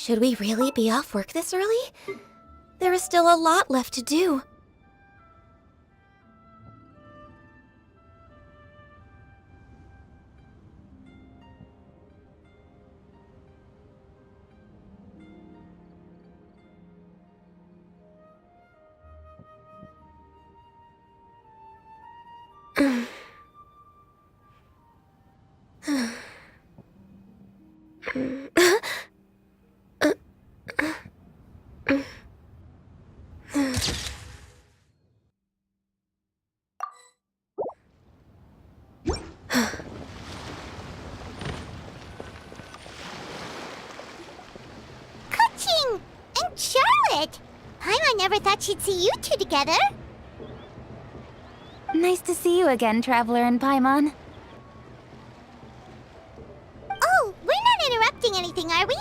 Should we really be off work this early? There is still a lot left to do. And Charlotte! I never thought she'd see you two together. Nice to see you again, Traveler and Paimon. Oh, we're not interrupting anything, are we?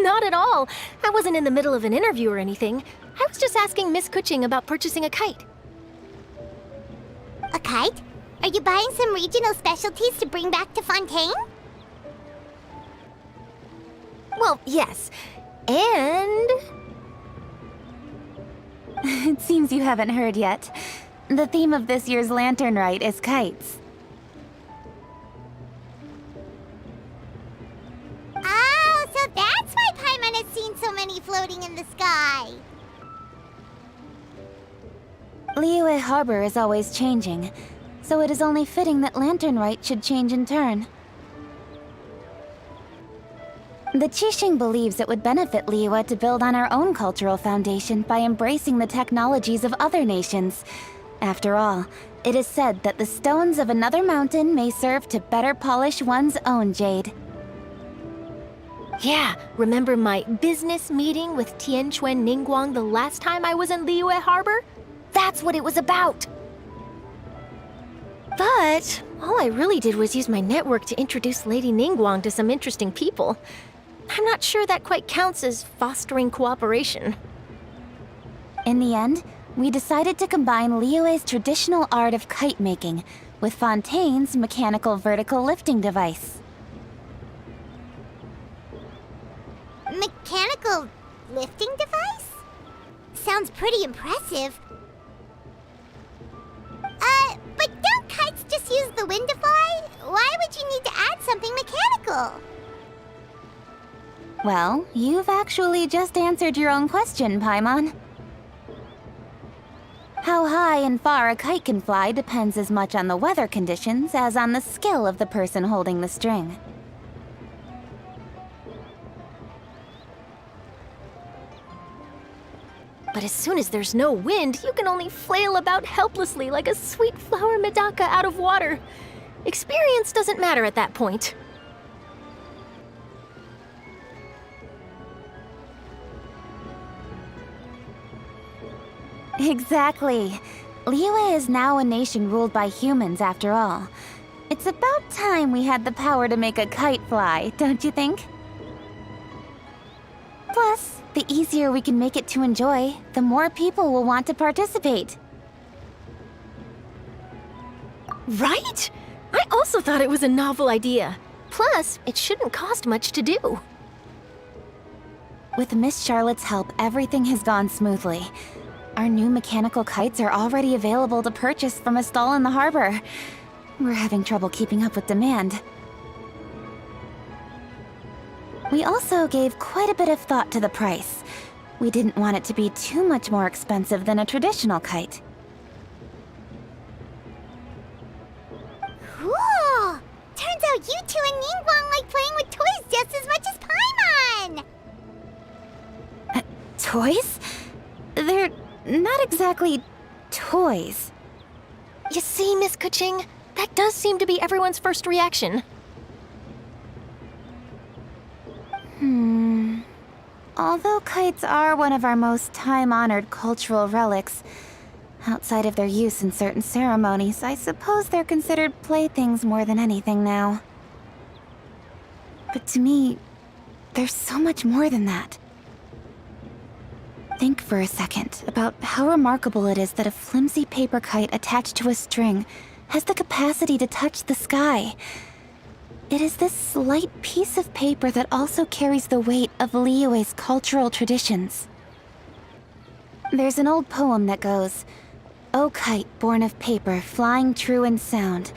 Not at all. I wasn't in the middle of an interview or anything. I was just asking Miss Kuching about purchasing a kite. A kite? Are you buying some regional specialties to bring back to Fontaine? Well, yes. And... It seems you haven't heard yet. The theme of this year's Lantern Rite is kites. Oh, so that's why Paimon has seen so many floating in the sky. Liyue Harbor is always changing, so it is only fitting that Lantern Rite should change in turn. The Qixing believes it would benefit Liyue to build on our own cultural foundation by embracing the technologies of other nations. After all, it is said that the stones of another mountain may serve to better polish one's own jade. yeah, remember my business meeting with Tianquan Ningguang the last time I was in Liyue Harbor? That's what it was about. But all I really did was use my network to introduce Lady Ningguang to some interesting people. I'm not sure that quite counts as fostering cooperation. In the end, we decided to combine Liyue's traditional art of kite making with Fontaine's mechanical vertical lifting device. Mechanical lifting device? Sounds pretty impressive. But don't kites just use the wind to fly? Why would you need to add something mechanical? Well, you've actually just answered your own question, Paimon. How high and far a kite can fly depends as much on the weather conditions as on the skill of the person holding the string. But as soon as there's no wind, you can only flail about helplessly like a sweet flower medaka out of water. Experience doesn't matter at that point. Exactly. Liyue is now a nation ruled by humans, after all. It's about time we had the power to make a kite fly, don't you think? Plus, the easier we can make it to enjoy, the more people will want to participate. Right? I also thought it was a novel idea. Plus, it shouldn't cost much to do. With Miss Charlotte's help, everything has gone smoothly. Our new mechanical kites are already available to purchase from a stall in the harbor. We're having trouble keeping up with demand. We also gave quite a bit of thought to the price. We didn't want it to be too much more expensive than a traditional kite. Cool! Turns out you two and Ningguang like playing with toys just as much as Paimon! Toys? They're not exactly toys. You see, Miss Kuching, that does seem to be everyone's first reaction. Although kites are one of our most time-honored cultural relics, outside of their use in certain ceremonies, I suppose they're considered playthings more than anything now. But to me, there's so much more than that. Think for a second about how remarkable it is that a flimsy paper kite attached to a string has the capacity to touch the sky. It is this slight piece of paper that also carries the weight of Liyue's cultural traditions. There's an old poem that goes, "O kite born of paper, flying true and sound,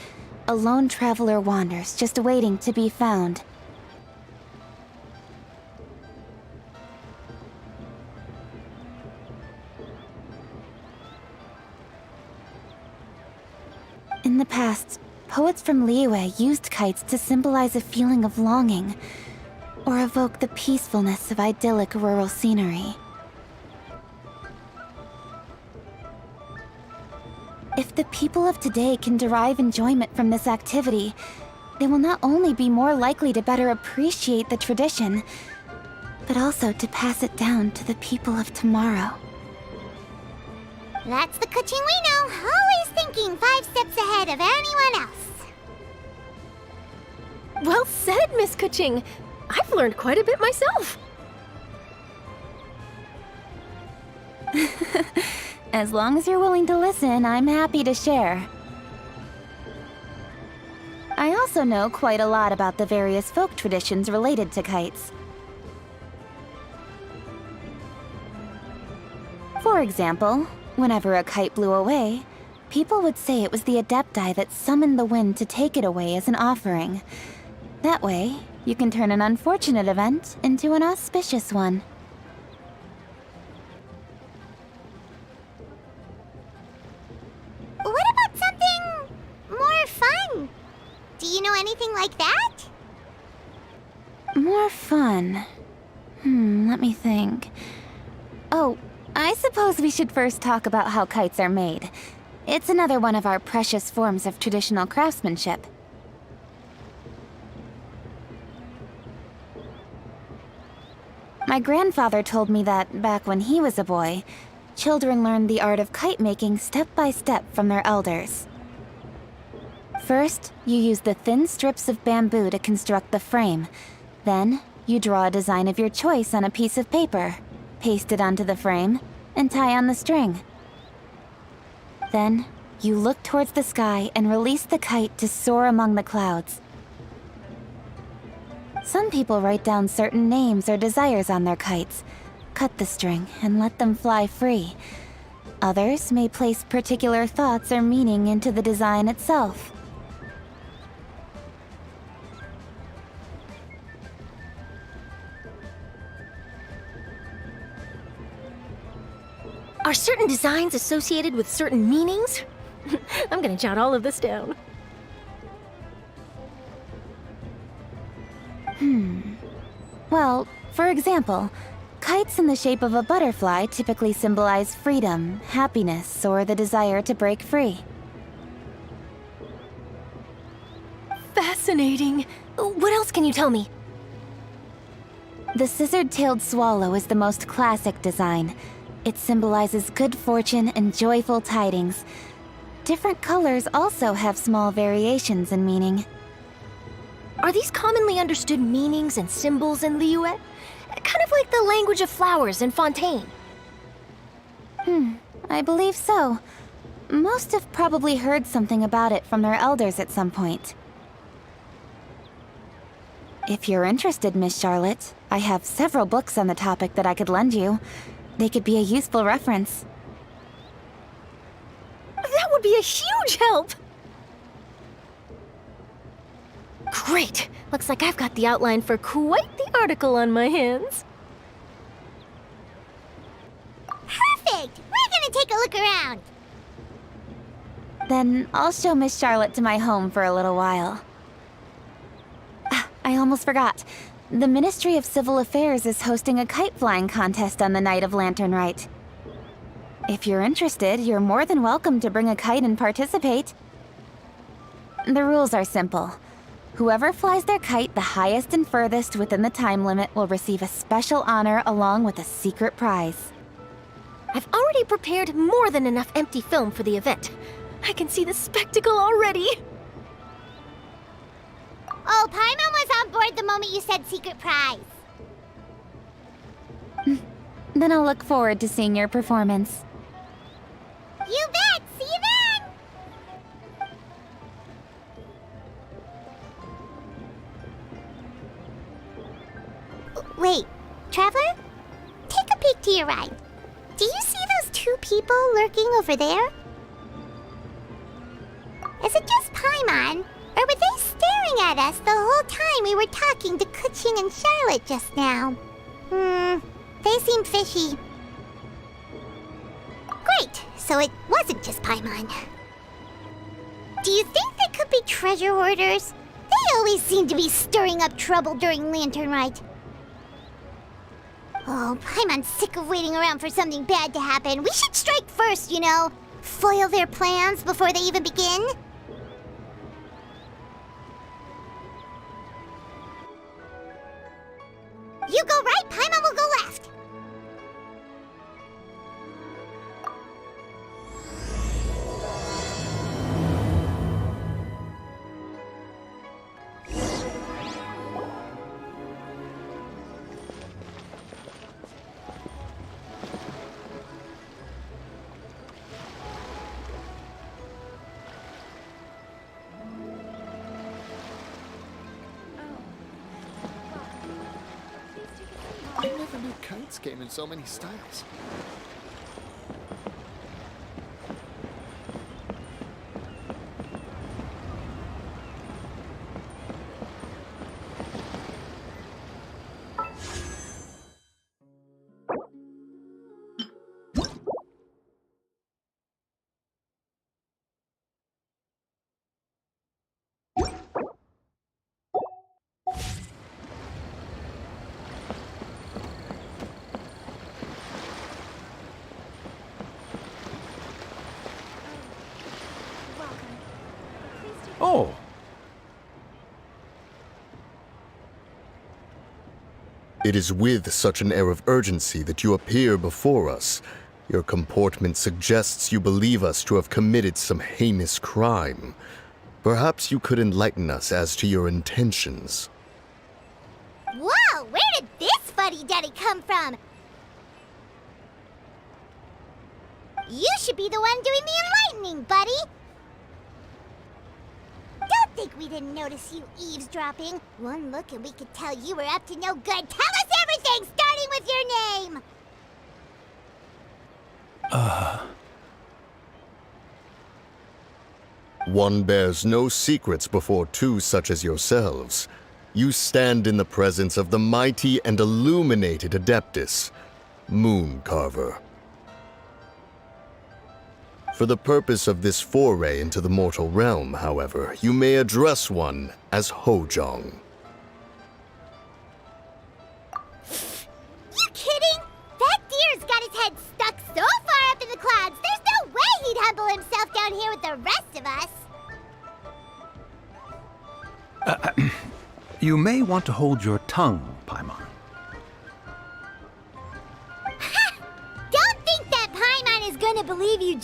a lone traveler wanders, just waiting to be found." In the past, poets from Liyue used kites to symbolize a feeling of longing, or evoke the peacefulness of idyllic rural scenery. If the people of today can derive enjoyment from this activity, they will not only be more likely to better appreciate the tradition, but also to pass it down to the people of tomorrow. That's the Kuching we know, always thinking 5 steps ahead of anyone else. Well said, Miss Kuching. I've learned quite a bit myself. As long as you're willing to listen, I'm happy to share. I also know quite a lot about the various folk traditions related to kites. For example, whenever a kite blew away, people would say it was the Adepti that summoned the wind to take it away as an offering. That way, you can turn an unfortunate event into an auspicious one. What about something more fun? Do you know anything like that? More fun. Let me think. Oh, I suppose we should first talk about how kites are made. It's another one of our precious forms of traditional craftsmanship. My grandfather told me that, back when he was a boy, children learned the art of kite making step by step from their elders. First, you use the thin strips of bamboo to construct the frame. Then, you draw a design of your choice on a piece of paper, paste it onto the frame, and tie on the string. Then, you look towards the sky and release the kite to soar among the clouds. Some people write down certain names or desires on their kites, cut the string, and let them fly free. Others may place particular thoughts or meaning into the design itself. Are certain designs associated with certain meanings? I'm gonna jot all of this down. Well, for example, kites in the shape of a butterfly typically symbolize freedom, happiness, or the desire to break free. Fascinating. What else can you tell me? The scissored-tailed swallow is the most classic design. It symbolizes good fortune and joyful tidings. Different colors also have small variations in meaning. Are these commonly understood meanings and symbols in Liyue? Kind of like the language of flowers in Fontaine. I believe so. Most have probably heard something about it from their elders at some point. If you're interested, Miss Charlotte, I have several books on the topic that I could lend you. They could be a useful reference. That would be a huge help! Great! Looks like I've got the outline for quite the article on my hands. Perfect! We're gonna take a look around. Then I'll show Miss Charlotte to my home for a little while. I almost forgot. The Ministry of Civil Affairs is hosting a kite flying contest on the night of Lantern Rite. If you're interested, you're more than welcome to bring a kite and participate. The rules are simple. Whoever flies their kite the highest and furthest within the time limit will receive a special honor along with a secret prize. I've already prepared more than enough empty film for the event. I can see the spectacle already. Oh, Paimon was on board the moment you said secret prize. Then I'll look forward to seeing your performance. You bet! See you then! Wait, Traveler? Take a peek to your right. Do you see those two people lurking over there? Is it just Paimon? Or were they staring at us the whole time we were talking to Kuching and Charlotte just now? They seem fishy. Great, so it wasn't just Paimon. Do you think they could be treasure hoarders? They always seem to be stirring up trouble during Lantern Rite. Oh, Paimon's sick of waiting around for something bad to happen. We should strike first, you know. Foil their plans before they even begin. You go right, Paimon will go left. I never knew kites came in so many styles. Oh, It is with such an air of urgency that you appear before us. Your comportment suggests you believe us to have committed some heinous crime. Perhaps you could enlighten us as to your intentions. Whoa, where did this fuddy-duddy come from? You should be the one doing the enlightening, buddy. Don't think we didn't notice you eavesdropping. One look and we could tell you were up to no good. Tell us everything, starting with your name. One bears no secrets before two such as yourselves. You stand in the presence of the mighty and illuminated Adeptus, Moon Carver. For the purpose of this foray into the mortal realm, however, you may address one as Hojong. You kidding? That deer's got his head stuck so far up in the clouds, there's no way he'd humble himself down here with the rest of us. you may want to hold your tongue, Paimon. Don't think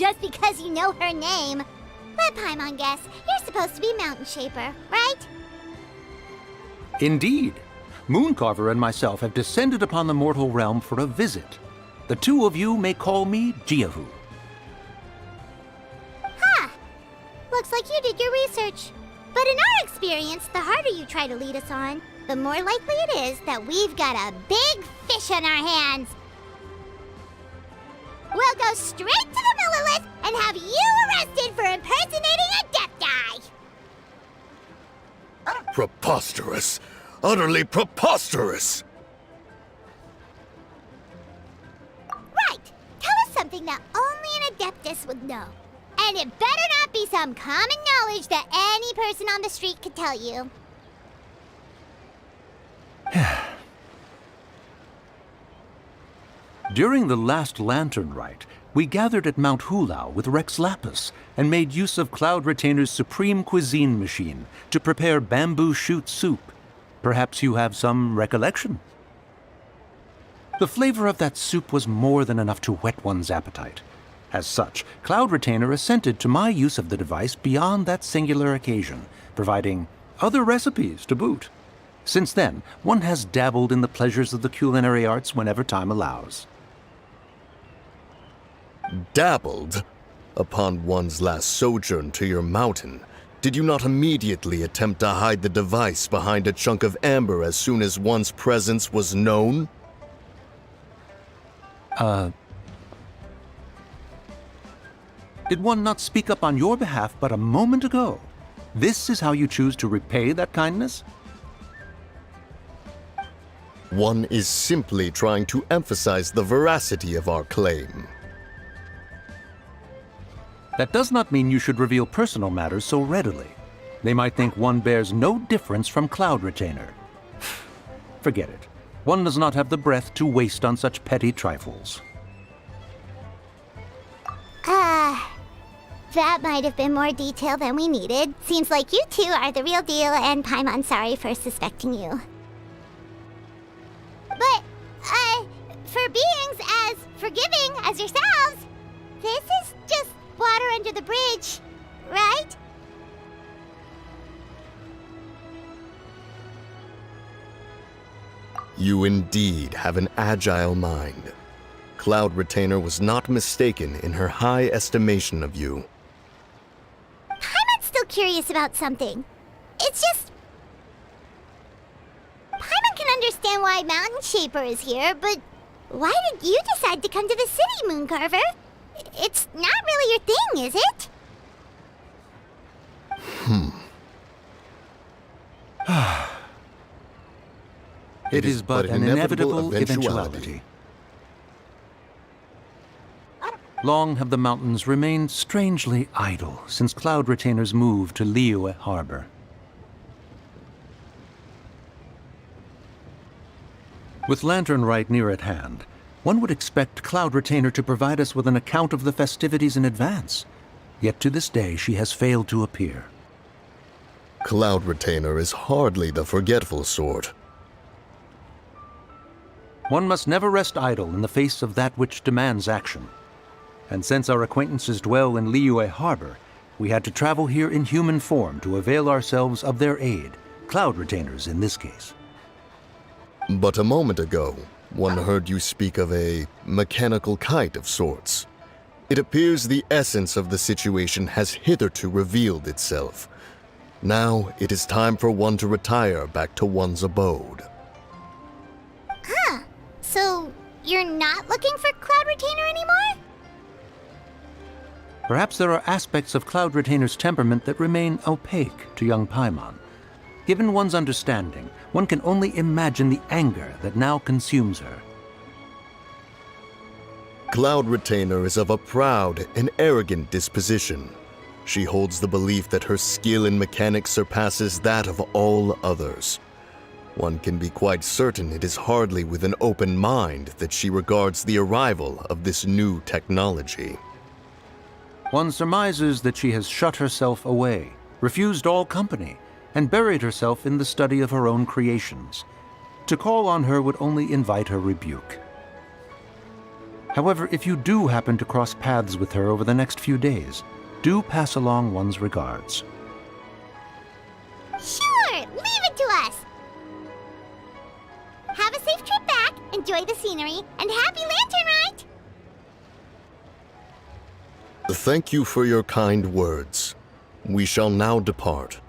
just because you know her name. Let Paimon guess, you're supposed to be Mountain Shaper, right? Indeed. Mooncarver and myself have descended upon the mortal realm for a visit. The two of you may call me Jiahu. Huh. Looks like you did your research. But in our experience, the harder you try to lead us on, the more likely it is that we've got a big fish on our hands. We'll go straight to the Millilith and have you arrested for impersonating a Death Guy! Preposterous! Utterly preposterous! Right! Tell us something that only an Adeptus would know. And it better not be some common knowledge that any person on the street could tell you. During the last lantern rite, we gathered at Mount Hulao with Rex Lapis and made use of Cloud Retainer's supreme cuisine machine to prepare bamboo shoot soup. Perhaps you have some recollection? The flavor of that soup was more than enough to whet one's appetite. As such, Cloud Retainer assented to my use of the device beyond that singular occasion, providing other recipes to boot. Since then, one has dabbled in the pleasures of the culinary arts whenever time allows. Dabbled? Upon one's last sojourn to your mountain, did you not immediately attempt to hide the device behind a chunk of amber as soon as one's presence was known? Did one not speak up on your behalf but a moment ago? This is how you choose to repay that kindness? One is simply trying to emphasize the veracity of our claim. That does not mean you should reveal personal matters so readily. They might think one bears no difference from Cloud Retainer. Forget it. One does not have the breath to waste on such petty trifles. That might have been more detail than we needed. Seems like you two are the real deal, and Paimon's sorry for suspecting you. But, for beings as forgiving as yourselves, this is just water under the bridge, right? You indeed have an agile mind. Cloud Retainer was not mistaken in her high estimation of you. Paimon's still curious about something. It's just... Paimon can understand why Mountain Shaper is here, but why did you decide to come to the city, Mooncarver? It's not really your thing, is it? It is but an inevitable eventuality. Long have the mountains remained strangely idle since Cloud Retainer's move to Liyue Harbor. With Lantern Rite near at hand, one would expect Cloud Retainer to provide us with an account of the festivities in advance. Yet to this day she has failed to appear. Cloud Retainer is hardly the forgetful sort. One must never rest idle in the face of that which demands action. And since our acquaintances dwell in Liyue Harbor, we had to travel here in human form to avail ourselves of their aid, Cloud Retainers in this case. But a moment ago, one heard you speak of a mechanical kite of sorts. It appears the essence of the situation has hitherto revealed itself. Now it is time for one to retire back to one's abode. Huh. So, you're not looking for Cloud Retainer anymore? Perhaps there are aspects of Cloud Retainer's temperament that remain opaque to young Paimon. Given one's understanding, one can only imagine the anger that now consumes her. Cloud Retainer is of a proud and arrogant disposition. She holds the belief that her skill in mechanics surpasses that of all others. One can be quite certain it is hardly with an open mind that she regards the arrival of this new technology. One surmises that she has shut herself away, refused all company, and buried herself in the study of her own creations. To call on her would only invite her rebuke. However, if you do happen to cross paths with her over the next few days, do pass along one's regards. Sure, leave it to us. Have a safe trip back, enjoy the scenery, and happy lantern ride! Thank you for your kind words. We shall now depart.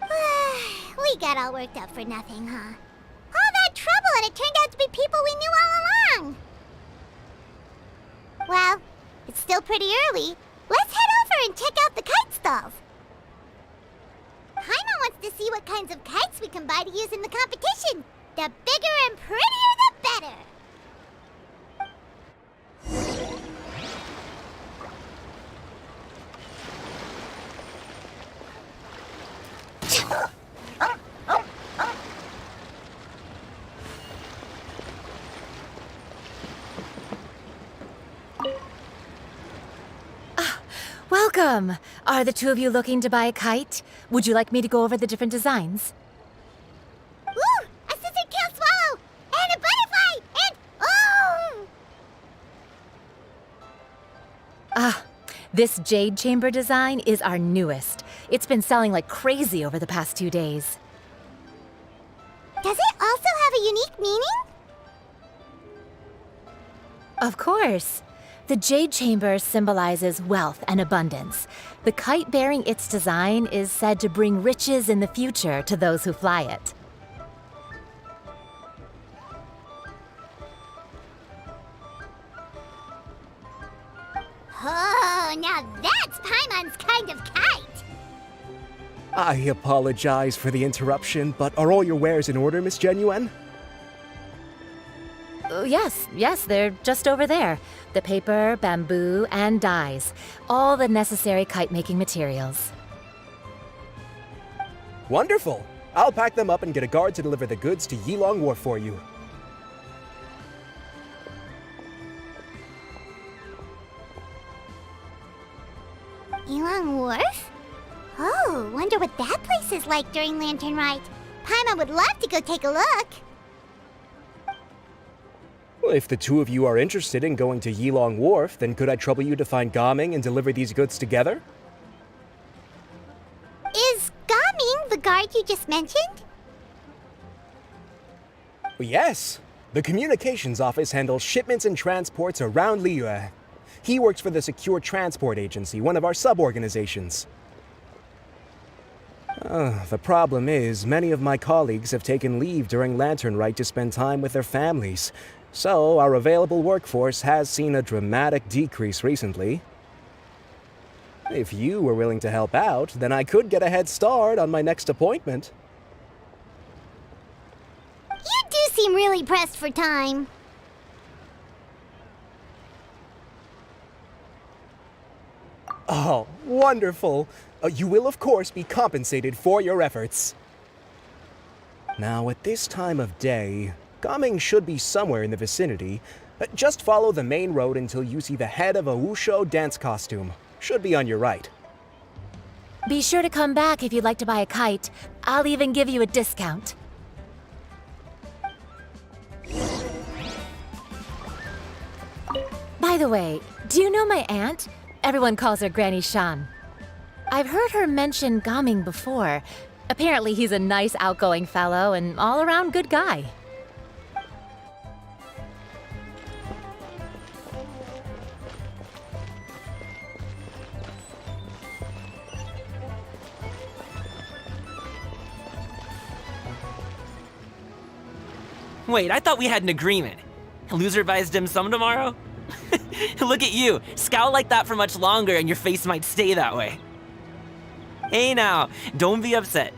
We got all worked up for nothing, huh? All that trouble and it turned out to be people we knew all along! Well, it's still pretty early. Let's head over and check out the kite stalls. Paimon wants to see what kinds of kites we can buy to use in the competition. The bigger and prettier, the better. Welcome! Are the two of you looking to buy a kite? Would you like me to go over the different designs? Ooh! A scissor-tailed swallow! And a butterfly! And... oh! This jade chamber design is our newest. It's been selling like crazy over the past 2 days. Does it also have a unique meaning? Of course. The jade chamber symbolizes wealth and abundance. The kite bearing its design is said to bring riches in the future to those who fly it. Oh, now that's Paimon's kind of kite! I apologize for the interruption, but are all your wares in order, Miss Genuine? Yes, they're just over there. The paper, bamboo, and dyes. All the necessary kite-making materials. Wonderful! I'll pack them up and get a guard to deliver the goods to Yilong Wharf for you. Yilong Wharf? Oh, wonder what that place is like during Lantern Rite. Paimon would love to go take a look. Well, if the two of you are interested in going to Yilong Wharf, then could I trouble you to find Gaming and deliver these goods together? Is Gaming the guard you just mentioned? Yes. The communications office handles shipments and transports around Liyue. He works for the Secure Transport Agency, one of our sub-organizations. The problem is, many of my colleagues have taken leave during Lantern Rite to spend time with their families. So, our available workforce has seen a dramatic decrease recently. If you were willing to help out, then I could get a head start on my next appointment. You do seem really pressed for time. Oh, wonderful! You will, of course, be compensated for your efforts. Now, at this time of day, Gaming should be somewhere in the vicinity. Just follow the main road until you see the head of a Wushu dance costume. Should be on your right. Be sure to come back if you'd like to buy a kite. I'll even give you a discount. By the way, do you know my aunt? Everyone calls her Granny Shan. I've heard her mention Gaming before. Apparently he's a nice, outgoing fellow and all-around good guy. Wait, I thought we had an agreement. Loser buys dim sum tomorrow? Look at you, scowl like that for much longer and your face might stay that way. Hey now, don't be upset.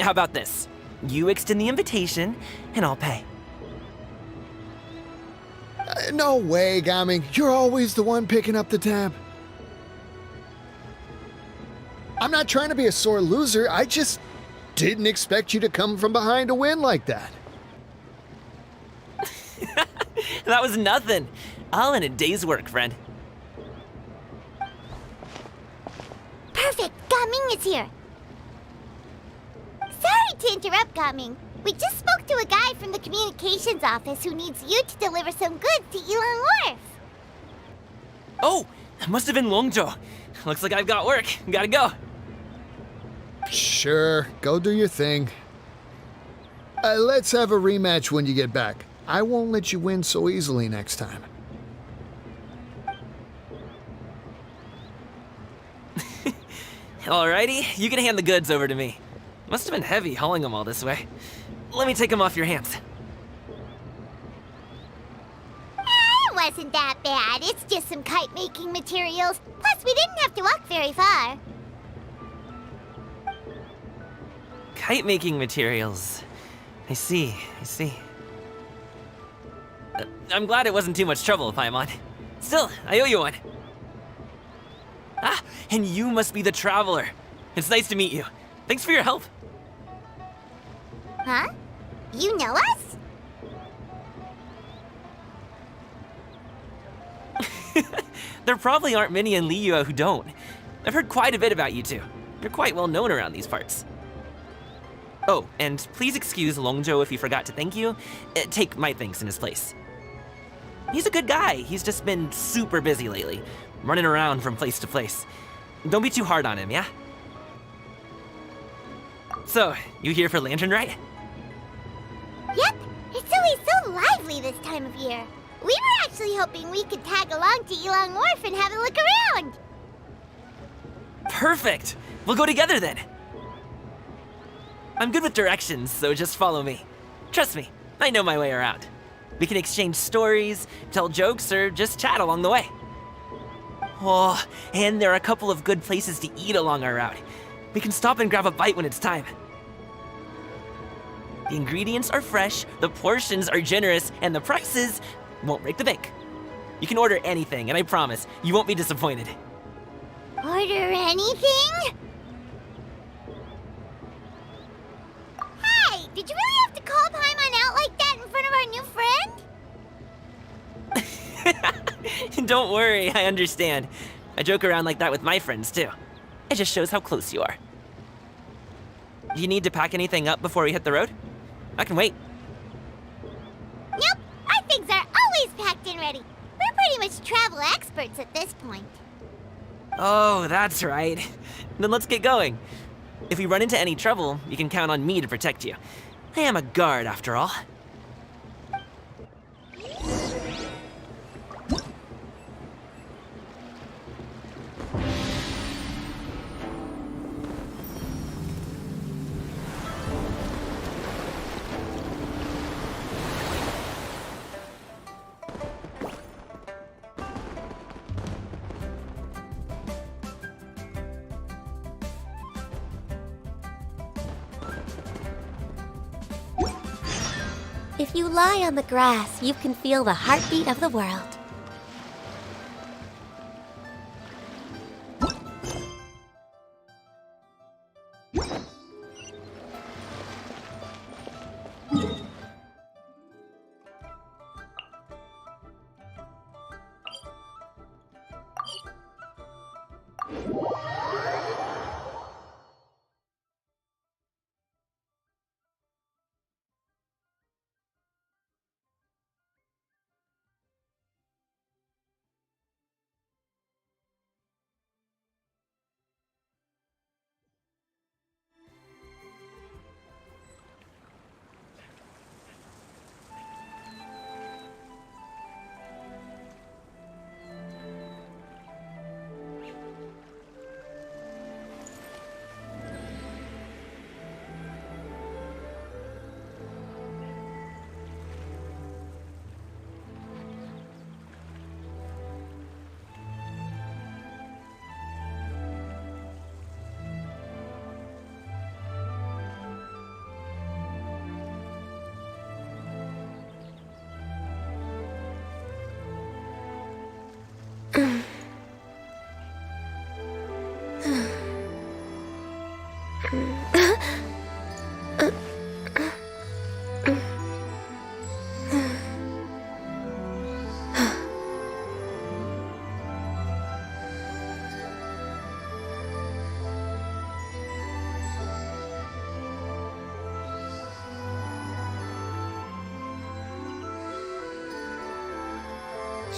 How about this? You extend the invitation, and I'll pay. No way, Gaming. You're always the one picking up the tab. I'm not trying to be a sore loser. I just didn't expect you to come from behind to win like that. That was nothing. All in a day's work, friend. Perfect! Gaming is here! Sorry to interrupt, Gaming. We just spoke to a guy from the communications office who needs you to deliver some goods to Elon Wharf. Oh, that must have been Longzhou. Looks like I've got work. Gotta go. Sure, go do your thing. Let's have a rematch when you get back. I won't let you win so easily next time. Alrighty, you can hand the goods over to me. Must have been heavy hauling them all this way. Let me take them off your hands. It wasn't that bad. It's just some kite-making materials. Plus, we didn't have to walk very far. Kite-making materials. I see. I'm glad it wasn't too much trouble, Paimon. Still, I owe you one. Ah, and you must be the Traveler. It's nice to meet you. Thanks for your help. Huh? You know us? There probably aren't many in Liyue who don't. I've heard quite a bit about you two. You're quite well known around these parts. Oh, and please excuse Longzhou if he forgot to thank you. Take my thanks in his place. He's a good guy. He's just been super busy lately, running around from place to place. Don't be too hard on him, yeah? So, you here for Lantern Rite? Yep. It's always so lively this time of year. We were actually hoping we could tag along to Elon Wharf and have a look around. Perfect! We'll go together then. I'm good with directions, so just follow me. Trust me, I know my way around. We can exchange stories, tell jokes, or just chat along the way. Oh, and there are a couple of good places to eat along our route. We can stop and grab a bite when it's time. The ingredients are fresh, the portions are generous, and the prices won't break the bank. You can order anything, and I promise, you won't be disappointed. Order anything? Hey, did you really have to call Paimon out like that in front of our new friend? Don't worry, I understand. I joke around like that with my friends, too. It just shows how close you are. Do you need to pack anything up before we hit the road? I can wait. Nope, our things are always packed and ready. We're pretty much travel experts at this point. Oh, that's right. Then let's get going. If we run into any trouble, you can count on me to protect you. I am a guard, after all. If you lie on the grass, you can feel the heartbeat of the world.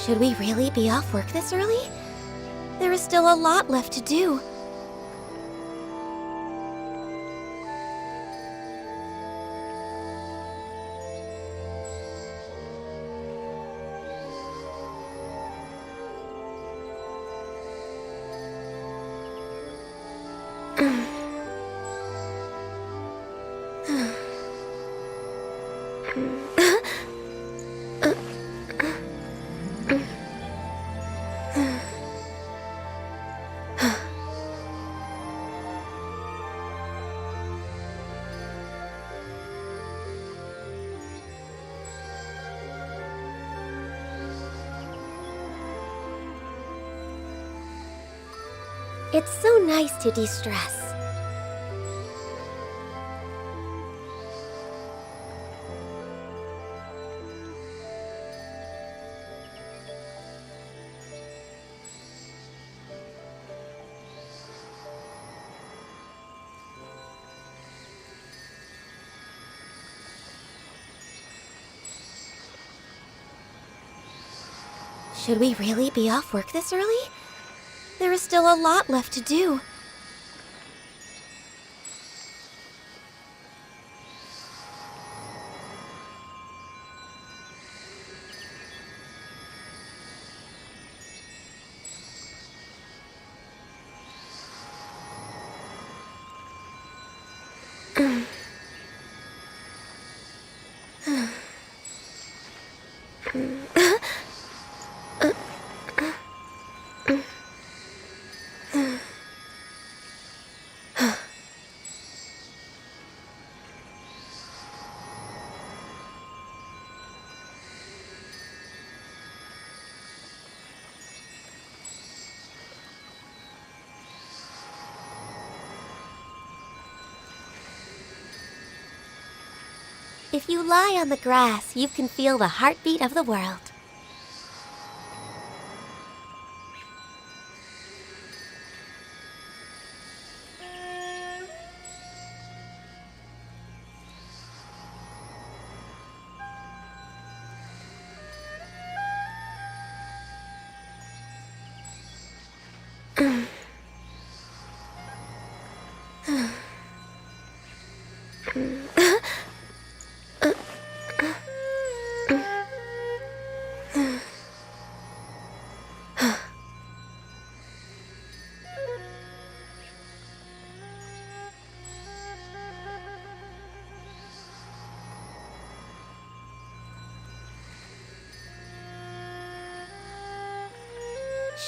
Should we really be off work this early? There is still a lot left to do. It's so nice to de-stress. Should we really be off work this early? There is still a lot left to do. If you lie on the grass, you can feel the heartbeat of the world.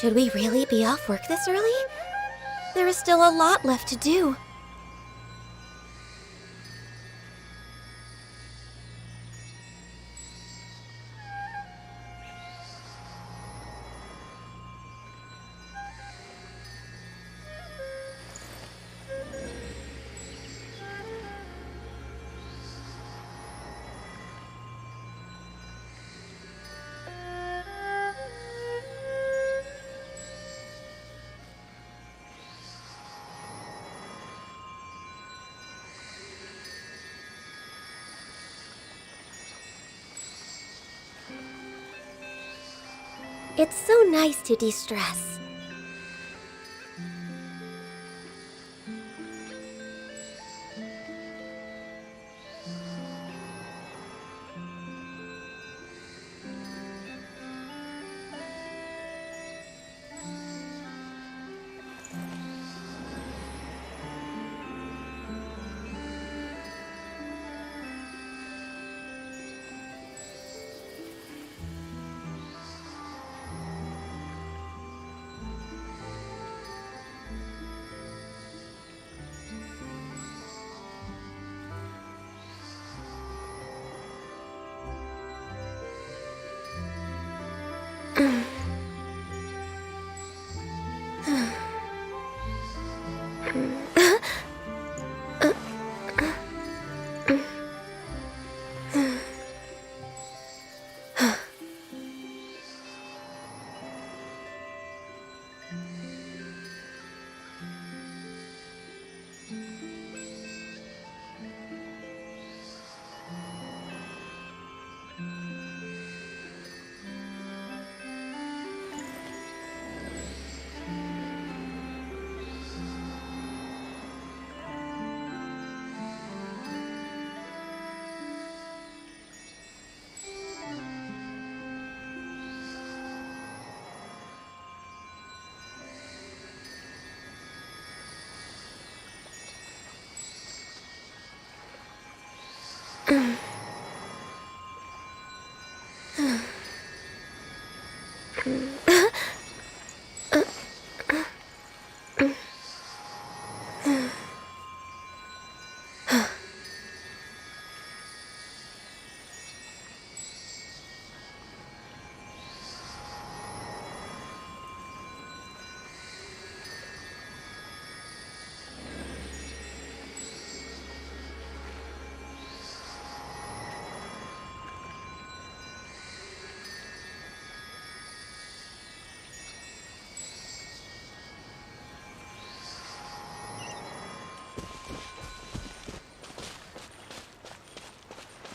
Should we really be off work this early? There is still a lot left to do. It's so nice to de-stress.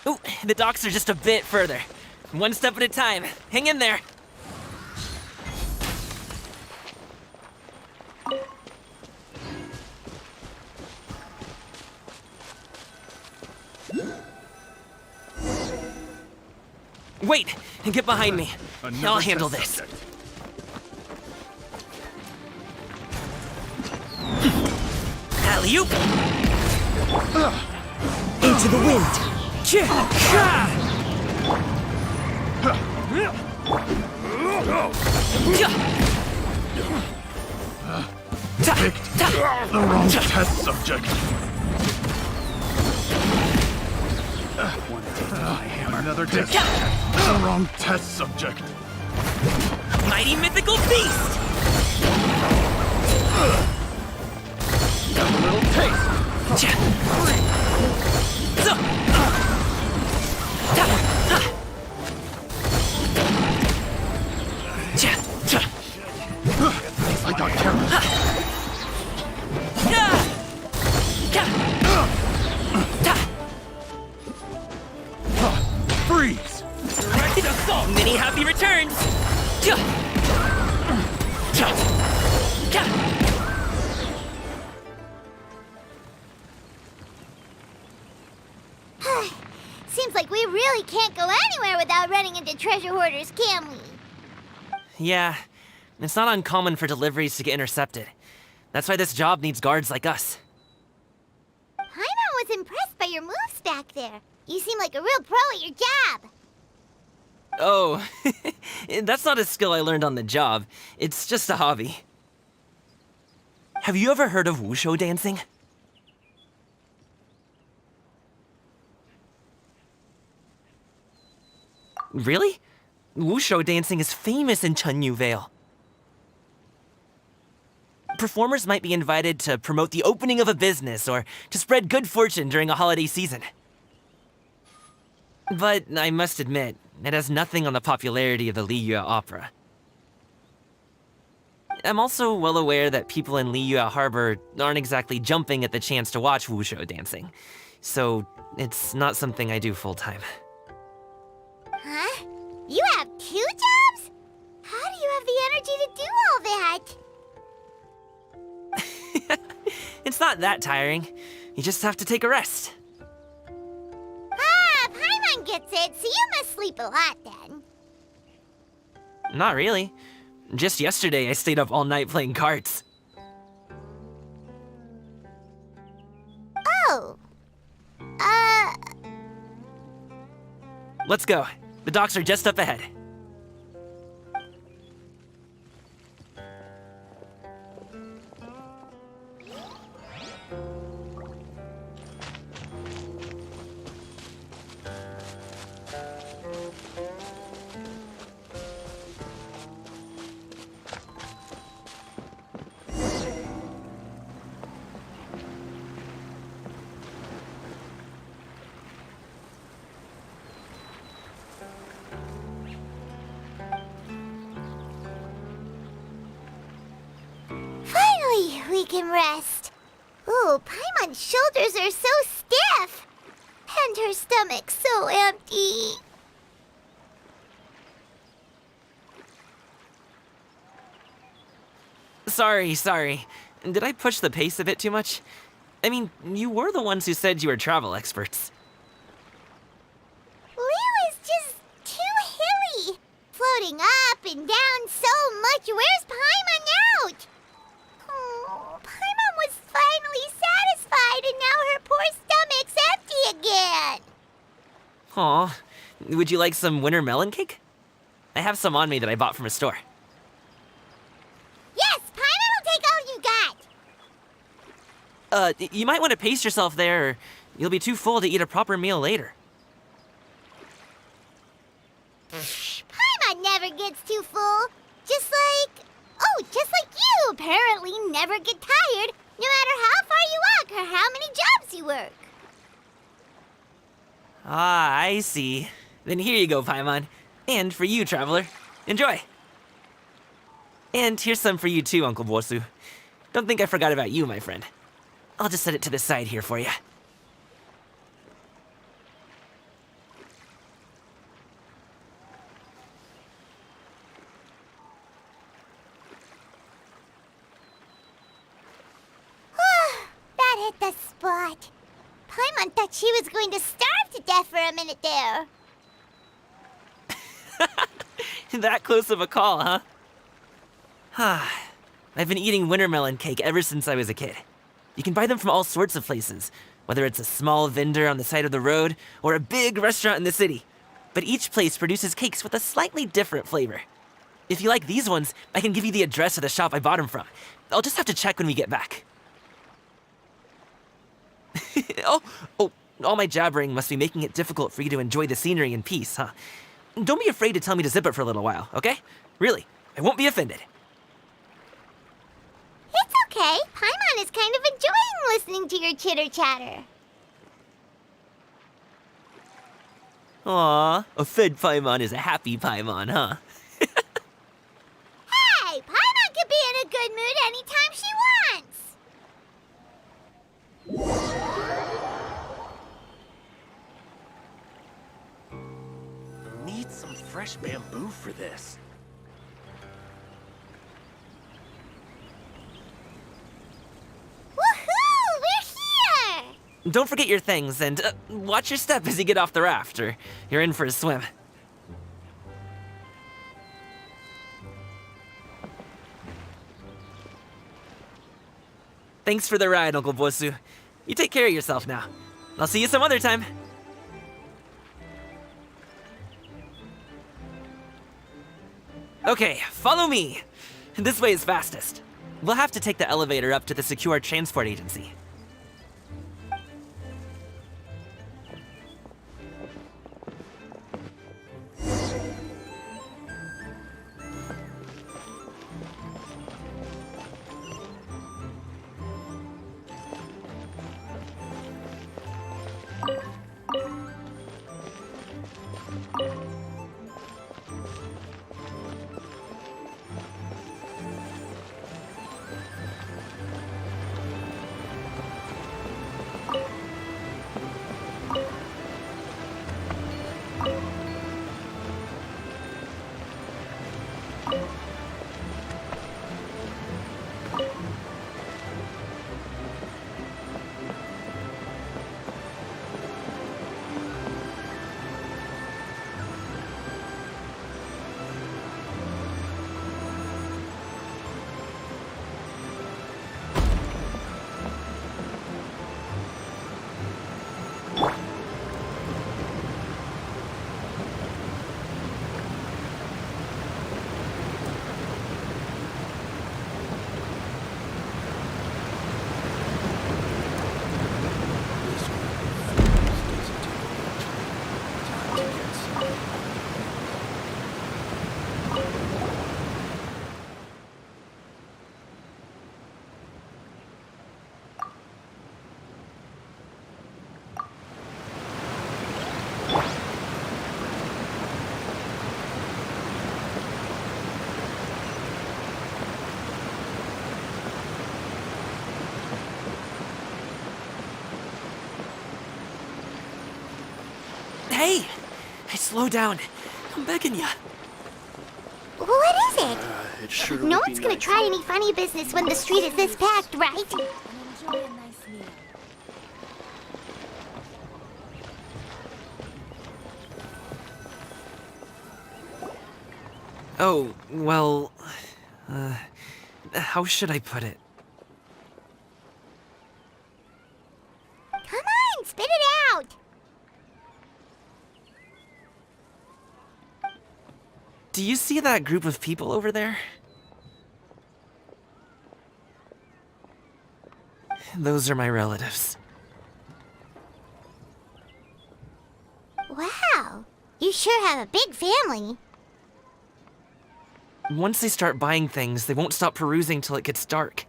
Ooh, the docks are just a bit further. One step at a time. Hang in there. Wait! Get behind me. I'll handle this. Alley-oop! Into the wind. The wrong test subject. Another test. The wrong test subject. Mighty mythical beast! Got a little taste. I got careless. Freeze! Directed assault! Many happy returns! Seems like we really can't go anywhere without running into treasure hoarders, can we? Yeah, it's not uncommon for deliveries to get intercepted. That's why this job needs guards like us. Paimon was impressed by your moves back there. You seem like a real pro at your job. Oh, that's not a skill I learned on the job. It's just a hobby. Have you ever heard of wushu dancing? Really? Wushu dancing is famous in Chunyu Vale. Performers might be invited to promote the opening of a business or to spread good fortune during a holiday season. But I must admit, it has nothing on the popularity of the Liyue opera. I'm also well aware that people in Liyue Harbor aren't exactly jumping at the chance to watch wushu dancing, so it's not something I do full-time. Huh? You have 2 jobs? How do you have the energy to do all that? It's not that tiring. You just have to take a rest. Ah, Paimon gets it, so you must sleep a lot then. Not really. Just yesterday, I stayed up all night playing cards. Oh. Let's go. The docks are just up ahead. Finally, we can rest. Ooh, Paimon's shoulders are so stiff. And her stomach so empty. Sorry. Did I push the pace a bit too much? I mean, you were the ones who said you were travel experts. Liu is just too hilly. Floating up and down so much. Where's Paimon out? Oh, Paimon was finally satisfied and now her poor stomach's empty again. Aw, would you like some winter melon cake? I have some on me that I bought from a store. Yes, Paimon will take all you got. You might want to pace yourself there, or you'll be too full to eat a proper meal later. Paimon never gets too full. Just like you apparently never get tired, no matter how far you walk or how many jobs you work. Ah, I see. Then here you go, Paimon. And for you, traveler. Enjoy. And here's some for you too, Uncle Bosu. Don't think I forgot about you, my friend. I'll just set it to the side here for you. That hit the spot. Paimon thought she was going to starve to death for a minute there. That close of a call, huh? I've been eating winter melon cake ever since I was a kid. You can buy them from all sorts of places, whether it's a small vendor on the side of the road or a big restaurant in the city. But each place produces cakes with a slightly different flavor. If you like these ones, I can give you the address of the shop I bought them from. I'll just have to check when we get back. Oh, all my jabbering must be making it difficult for you to enjoy the scenery in peace, huh? Don't be afraid to tell me to zip it for a little while, okay? Really, I won't be offended. It's okay. Paimon is kind of enjoying listening to your chitter-chatter. Aw, a fed Paimon is a happy Paimon, huh? Hey, Paimon can be in a good mood anytime she wants. Need some fresh bamboo for this. Woohoo! We're here! Don't forget your things, and watch your step as you get off the raft, or you're in for a swim. Thanks for the ride, Uncle Bosu. You take care of yourself now. I'll see you some other time. Okay, follow me. This way is fastest. We'll have to take the elevator up to the secure transport agency. Hey! Slow down. I'm begging ya. What is it? It sure No would be one's gonna nice. try any funny business when the street is this packed, right? Enjoy a nice meal. Oh, well... how should I put it? Come on, spit it out! Do you see that group of people over there? Those are my relatives. Wow, you sure have a big family. Once they start buying things, they won't stop perusing till it gets dark.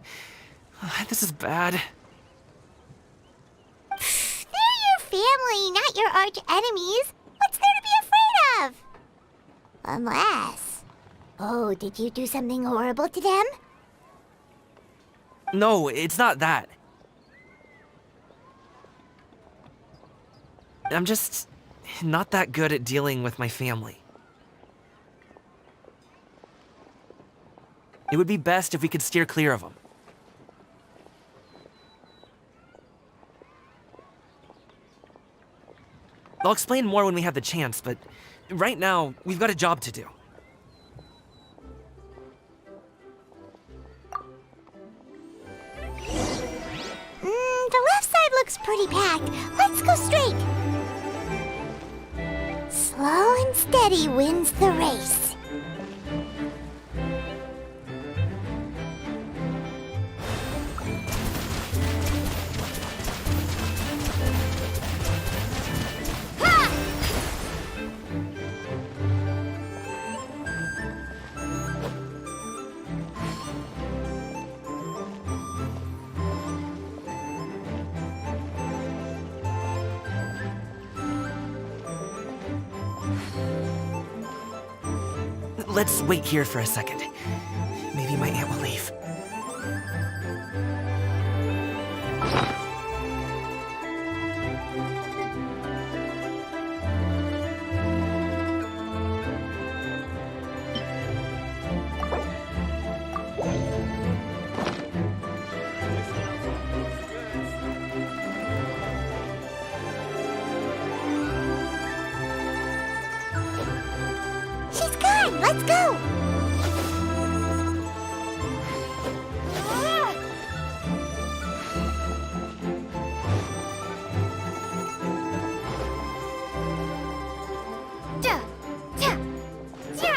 This is bad. They're your family, not your arch enemies. What's there to be afraid of? Unless... Oh, did you do something horrible to them? No, it's not that. I'm just not that good at dealing with my family. It would be best if we could steer clear of them. I'll explain more when we have the chance, but right now, we've got a job to do. The left side looks pretty packed. Let's go straight. Slow and steady wins the race. Let's wait here for a second. Maybe my aunt will leave. She's gone! Let's go!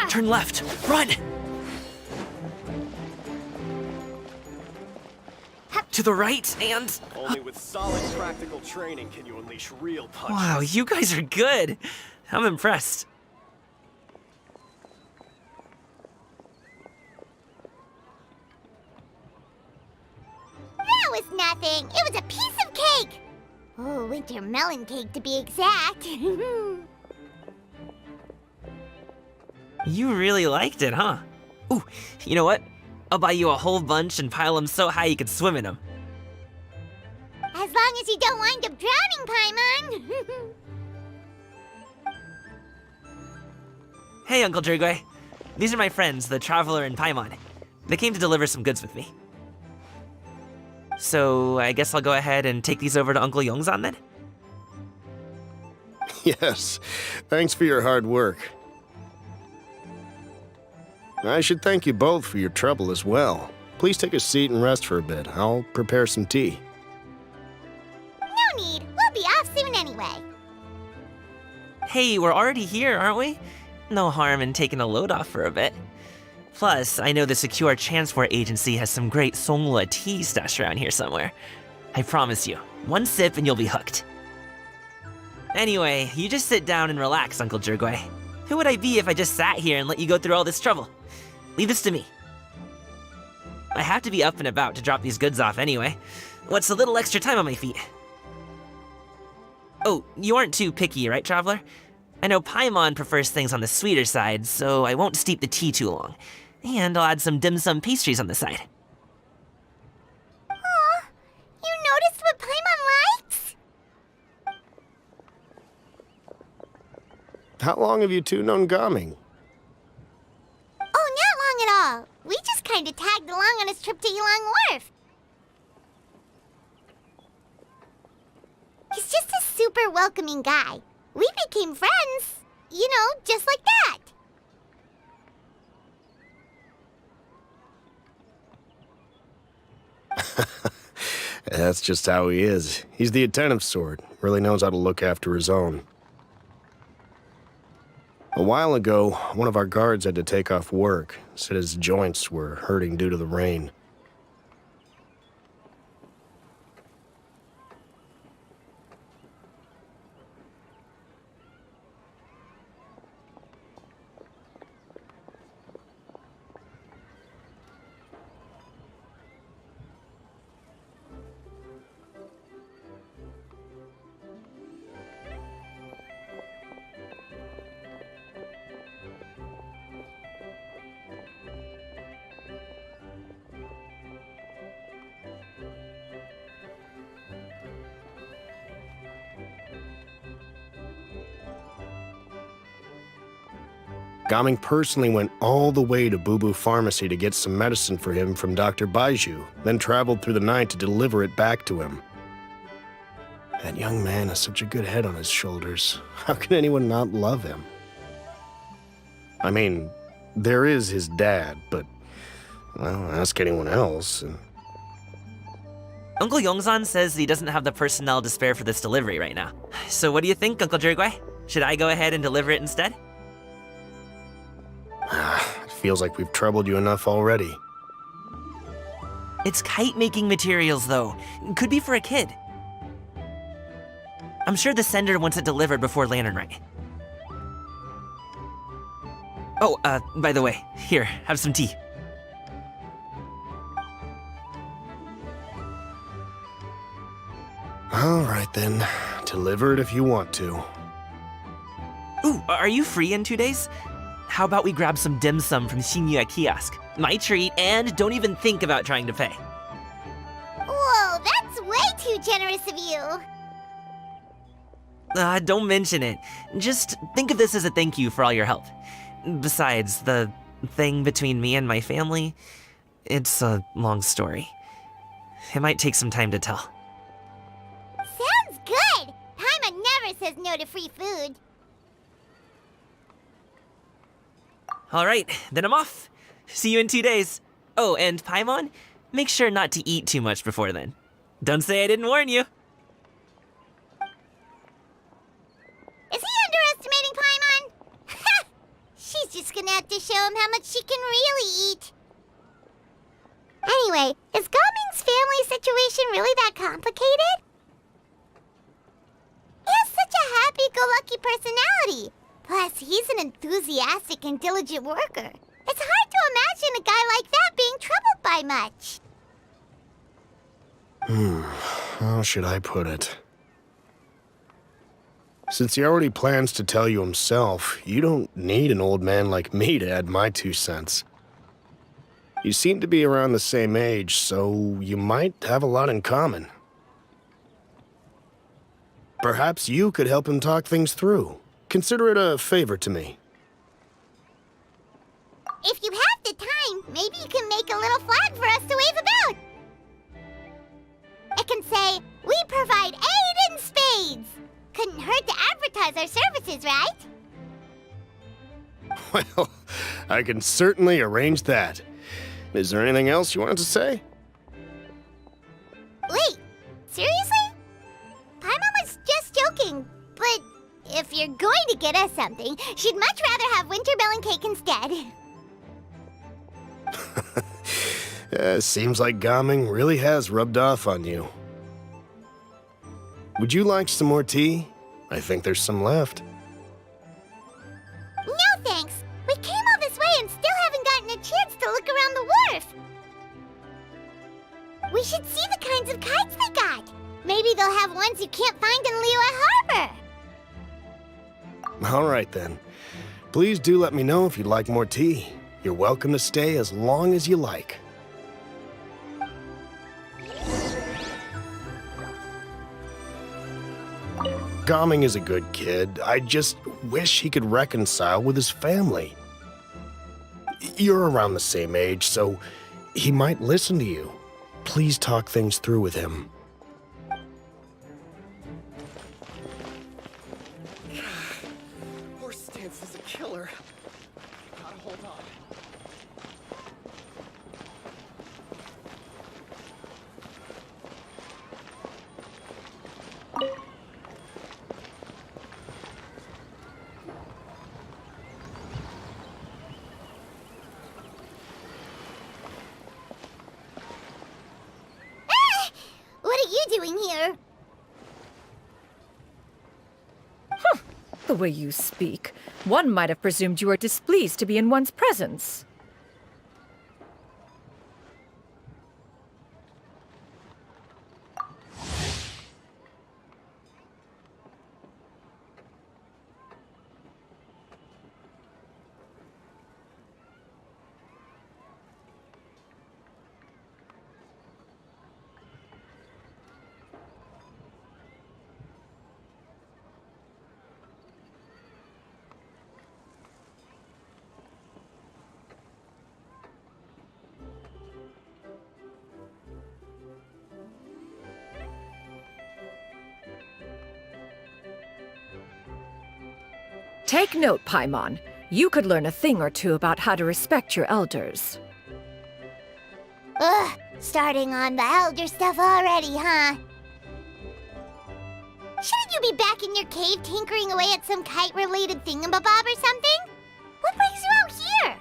Turn left! Run! To the right, and... Only with solid practical training can you unleash real punches. Wow, you guys are good! I'm impressed. That was nothing. It was a piece of cake. Oh, winter melon cake to be exact. You really liked it, huh? Ooh, you know what? I'll buy you a whole bunch and pile them so high you could swim in them. As long as you don't wind up drowning, Paimon. Hey, Uncle Jirgwe. These are my friends, the Traveler and Paimon. They came to deliver some goods with me. So, I guess I'll go ahead and take these over to Uncle Yongzan then? Yes, thanks for your hard work. I should thank you both for your trouble as well. Please take a seat and rest for a bit. I'll prepare some tea. No need. We'll be off soon anyway. Hey, we're already here, aren't we? No harm in taking a load off for a bit. Plus, I know the Secure Transport Agency has some great Songhua tea stashed around here somewhere. I promise you, one sip and you'll be hooked. Anyway, you just sit down and relax, Uncle Jirgwe. Who would I be if I just sat here and let you go through all this trouble? Leave this to me. I have to be up and about to drop these goods off anyway. What's a little extra time on my feet? Oh, you aren't too picky, right, Traveler? I know Paimon prefers things on the sweeter side, so I won't steep the tea too long. And I'll add some dim sum pastries on the side. Aw, you noticed what Paimon likes? How long have you two known Gaming? Oh, not long at all. We just kind of tagged along on his trip to Yulong Wharf. He's just a super welcoming guy. We became friends, you know, just like that. That's just how he is. He's the attentive sort. Really knows how to look after his own. A while ago, one of our guards had to take off work, said his joints were hurting due to the rain. Gaming personally went all the way to Boo Boo Pharmacy to get some medicine for him from Dr. Baiju, then traveled through the night to deliver it back to him. That young man has such a good head on his shoulders. How can anyone not love him? I mean, there is his dad, but, well, ask anyone else. Uncle Yongsan says he doesn't have the personnel to spare for this delivery right now. So what do you think, Uncle Jirgui? Should I go ahead and deliver it instead? It feels like we've troubled you enough already. It's kite-making materials, though. Could be for a kid. I'm sure the sender wants it delivered before Lantern Rite. Oh, by the way, here, have some tea. All right then, deliver it if you want to. Ooh, are you free in 2 days? How about we grab some dim sum from Shinya Kiosk? My treat, and don't even think about trying to pay. Whoa, that's way too generous of you. Don't mention it. Just think of this as a thank you for all your help. Besides, the thing between me and my family, it's a long story. It might take some time to tell. Sounds good. Paimon never says no to free food. All right, then I'm off. See you in 2 days. Oh, and Paimon, make sure not to eat too much before then. Don't say I didn't warn you. Is he underestimating Paimon? Ha! She's just gonna have to show him how much she can really eat. Anyway, is Gaming's family situation really that complicated? He has such a happy-go-lucky personality. Plus, he's an enthusiastic and diligent worker. It's hard to imagine a guy like that being troubled by much. How should I put it? Since he already plans to tell you himself, you don't need an old man like me to add my 2 cents. You seem to be around the same age, so you might have a lot in common. Perhaps you could help him talk things through. Consider it a favor to me. If you have the time, maybe you can make a little flag for us to wave about. It can say, "We provide aid in spades." Couldn't hurt to advertise our services, right? Well, I can certainly arrange that. Is there anything else you wanted to say? Wait, seriously? Paimon was just joking, but if you're going to get us something, she'd much rather have winter melon cake instead. Seems like Gaming really has rubbed off on you. Would you like some more tea? I think there's some left. No thanks. We came all this way and still haven't gotten a chance to look around the wharf. We should see the kinds of kites they got. Maybe they'll have ones you can't find in Liyue Harbor. All right then. Please do let me know if you'd like more tea. You're welcome to stay as long as you like. Gaming is a good kid. I just wish he could reconcile with his family. You're around the same age, so he might listen to you. Please talk things through with him. Horse stance is a killer. Gotta hold on. The way you speak, one might have presumed you were displeased to be in one's presence. Take note, Paimon. You could learn a thing or two about how to respect your elders. Ugh, starting on the elder stuff already, huh? Shouldn't you be back in your cave tinkering away at some kite-related thingamabob or something? What brings you out here?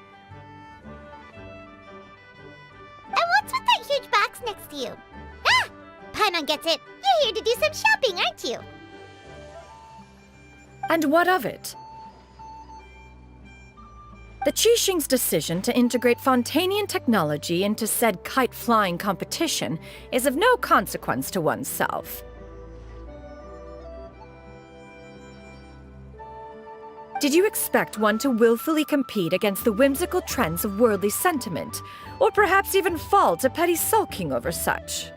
And what's with that huge box next to you? Ah! Paimon gets it. You're here to do some shopping, aren't you? And what of it? The Qixing's decision to integrate Fontanian technology into said kite-flying competition is of no consequence to oneself. Did you expect one to willfully compete against the whimsical trends of worldly sentiment, or perhaps even fall to petty sulking over such?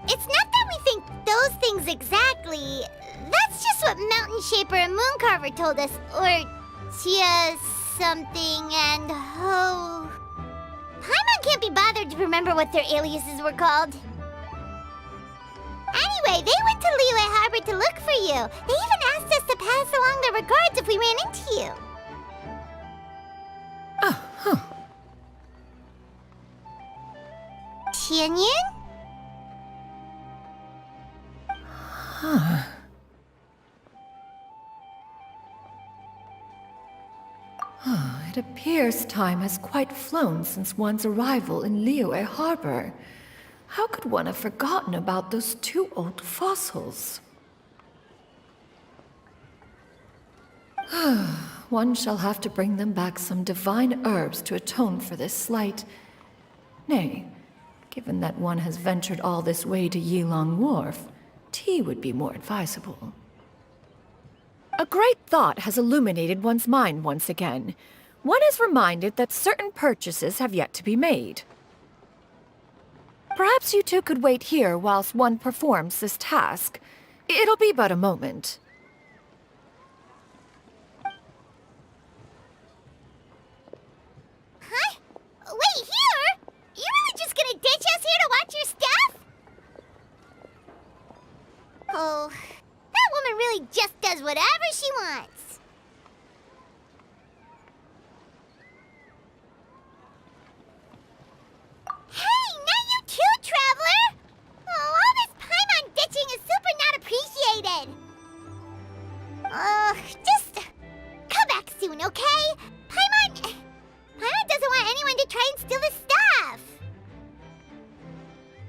It's not that we think those things exactly. That's just what Mountain Shaper and Mooncarver told us. Or Tia something and Ho. Paimon can't be bothered to remember what their aliases were called. Anyway, they went to Liyue Harbor to look for you. They even asked us to pass along their regards if we ran into you. Oh, huh. Tianyin? Huh. It appears time has quite flown since one's arrival in Liyue Harbor. How could one have forgotten about those two old fossils? One shall have to bring them back some divine herbs to atone for this slight. Nay, given that one has ventured all this way to Yilong Wharf, tea would be more advisable. A great thought has illuminated one's mind once again. One is reminded that certain purchases have yet to be made. Perhaps you two could wait here whilst one performs this task. It'll be but a moment. Huh? Wait, here? You really just gonna ditch us here to watch your stuff? Oh, that woman really just does whatever she wants. Hey, not you too, Traveler! Oh, all this Paimon ditching is super not appreciated. Just come back soon, okay? Paimon doesn't want anyone to try and steal his stuff.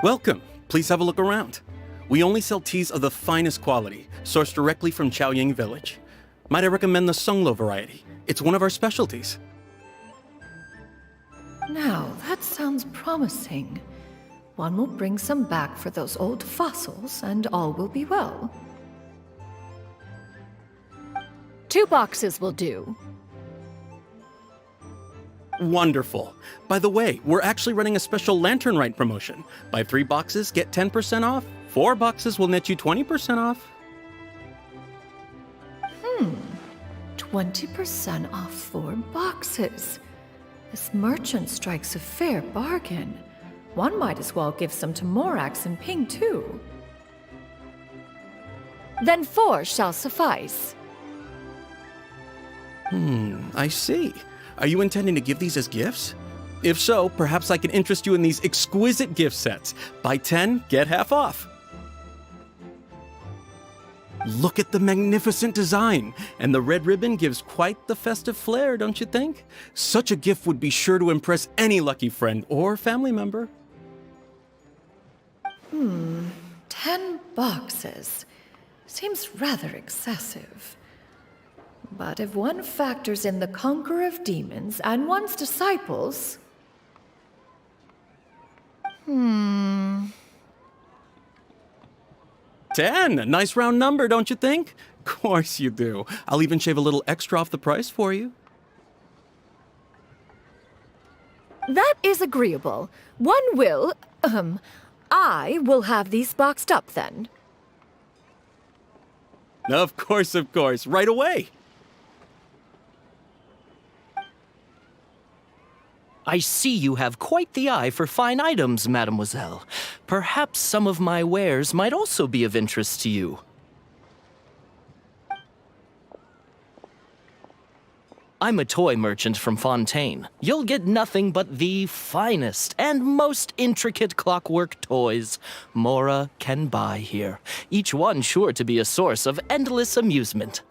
Welcome. Please have a look around. We only sell teas of the finest quality, sourced directly from Chaoying Village. Might I recommend the Sunglo variety? It's one of our specialties. Now, that sounds promising. One will bring some back for those old fossils, and all will be well. 2 boxes will do. Wonderful. By the way, we're actually running a special Lantern Rite promotion. Buy 3 boxes, get 10% off. 4 boxes will net you 20% off. 20% off 4 boxes. This merchant strikes a fair bargain. One might as well give some to Morax and Ping, too. Then 4 shall suffice. I see. Are you intending to give these as gifts? If so, perhaps I can interest you in these exquisite gift sets. Buy 10, get half off. Look at the magnificent design, and the red ribbon gives quite the festive flair, don't you think? Such a gift would be sure to impress any lucky friend or family member. 10 10 boxes. Seems rather excessive. But if one factors in the conqueror of demons and one's disciples... 10! Nice round number, don't you think? Course you do. I'll even shave a little extra off the price for you. That is agreeable. I will have these boxed up then. Of course, right away. I see you have quite the eye for fine items, mademoiselle. Perhaps some of my wares might also be of interest to you. I'm a toy merchant from Fontaine. You'll get nothing but the finest and most intricate clockwork toys Mora can buy here, each one sure to be a source of endless amusement.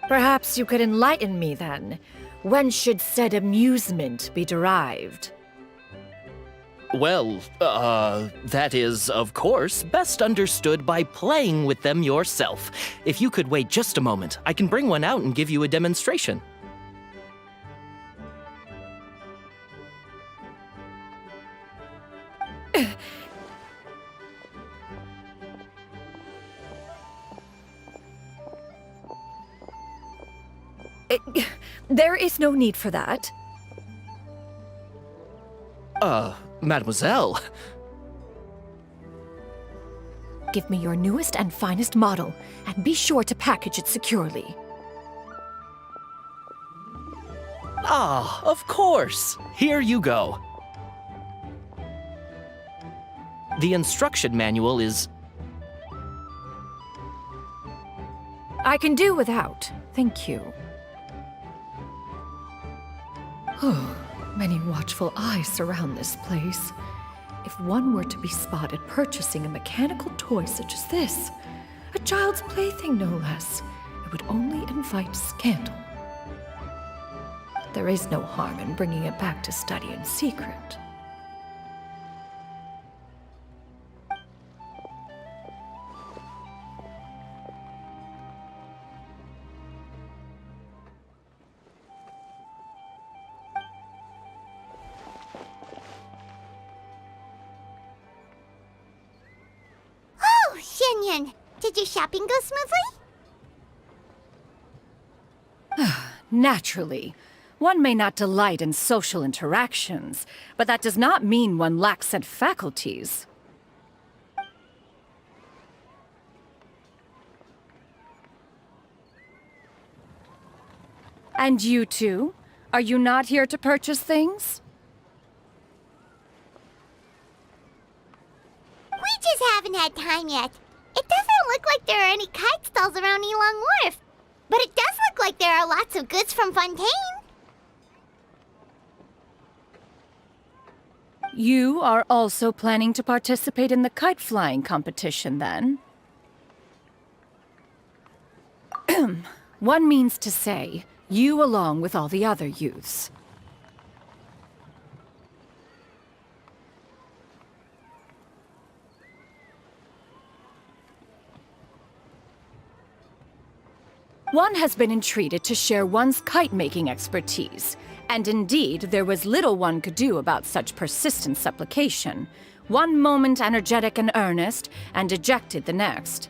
Perhaps you could enlighten me then. When should said amusement be derived? Well, that is, of course, best understood by playing with them yourself. If you could wait just a moment, I can bring one out and give you a demonstration. There is no need for that. Mademoiselle. Give me your newest and finest model, and be sure to package it securely. Ah, of course. Here you go. The instruction manual is... I can do without, thank you. Many watchful eyes surround this place. If one were to be spotted purchasing a mechanical toy such as this, a child's plaything no less, it would only invite scandal. There is no harm in bringing it back to study in secret. Did your shopping go smoothly? Naturally. One may not delight in social interactions, but that does not mean one lacks said faculties. And you two? Are you not here to purchase things? We just haven't had time yet. It doesn't look like there are any kite stalls around Elong Wharf, but it does look like there are lots of goods from Fontaine. You are also planning to participate in the kite flying competition, then? One means to say, you along with all the other youths. One has been entreated to share one's kite-making expertise, and indeed, there was little one could do about such persistent supplication. One moment energetic and earnest, and dejected the next.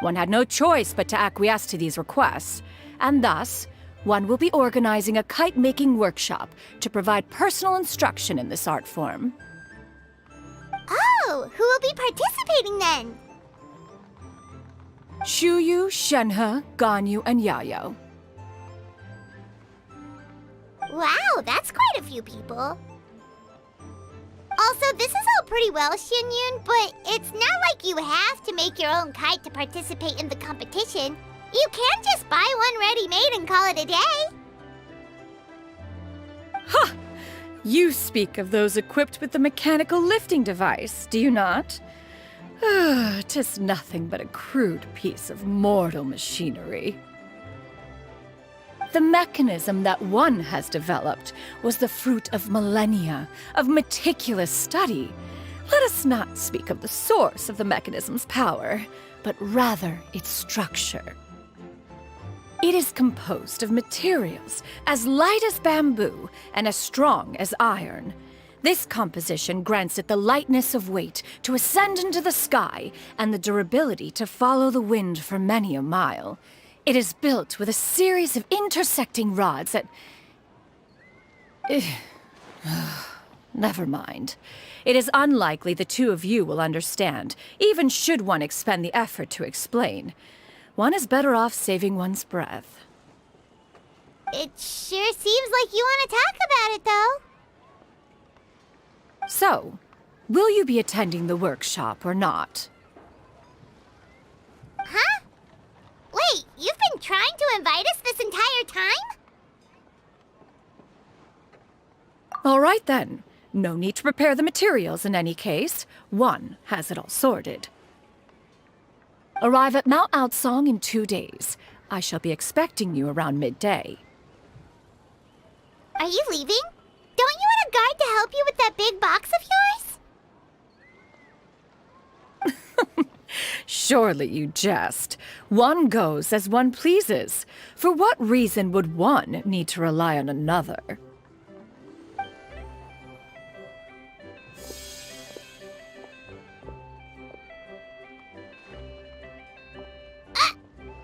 One had no choice but to acquiesce to these requests, and thus, one will be organizing a kite-making workshop to provide personal instruction in this art form. Oh, who will be participating then? Shuyu, Shenhe, Ganyu, and Yayo. Wow, that's quite a few people. Also, this is all pretty well, Xinyun, but it's not like you have to make your own kite to participate in the competition. You can just buy one ready-made and call it a day. Ha! You speak of those equipped with the mechanical lifting device, do you not? 'Tis nothing but a crude piece of mortal machinery. The mechanism that one has developed was the fruit of millennia of meticulous study. Let us not speak of the source of the mechanism's power, but rather its structure. It is composed of materials as light as bamboo and as strong as iron. This composition grants it the lightness of weight to ascend into the sky and the durability to follow the wind for many a mile. It is built with a series of intersecting rods that... Never mind. It is unlikely the two of you will understand, even should one expend the effort to explain. One is better off saving one's breath. It sure seems like you want to talk about it, though. So, will you be attending the workshop or not? Huh? Wait, you've been trying to invite us this entire time? All right then. No need to prepare the materials in any case. One has it all sorted. Arrive at Mount Outsong in 2 days. I shall be expecting you around midday. Are you leaving? Don't you want a guard to help you with that big box of yours? Surely you jest. One goes as one pleases. For what reason would one need to rely on another?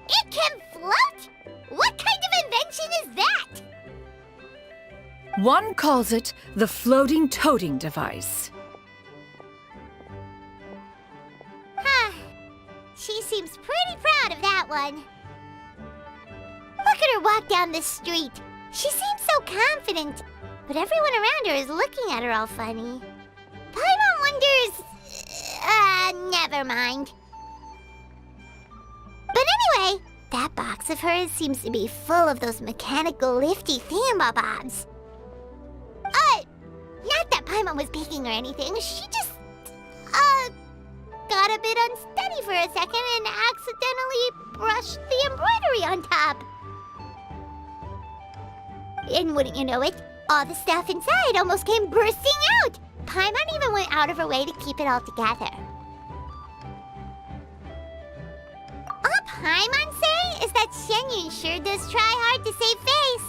It can float? What kind of invention is that? One calls it the floating toting device. Huh. She seems pretty proud of that one. Look at her walk down the street. She seems so confident, but everyone around her is looking at her all funny. Paimon wonders... never mind. But anyway, that box of hers seems to be full of those mechanical lifty thingamabobs. Not that Paimon was peeking or anything. She just, got a bit unsteady for a second and accidentally brushed the embroidery on top. And wouldn't you know it, all the stuff inside almost came bursting out. Paimon even went out of her way to keep it all together. All Paimon say is that Shenyun sure does try hard to save face.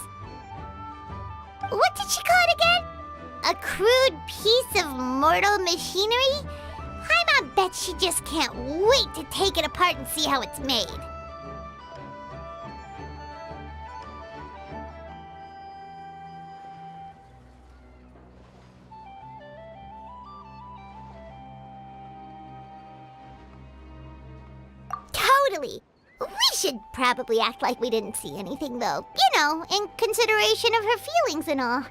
What did she call it again? A crude piece of mortal machinery? Paimon bet she just can't wait to take it apart and see how it's made. Totally. We should probably act like we didn't see anything, though. You know, in consideration of her feelings and all.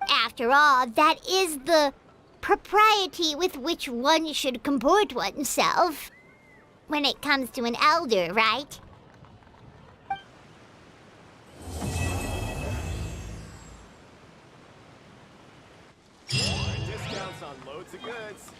After all, that is the propriety with which one should comport oneself. When it comes to an elder, right? Discounts on loads of goods.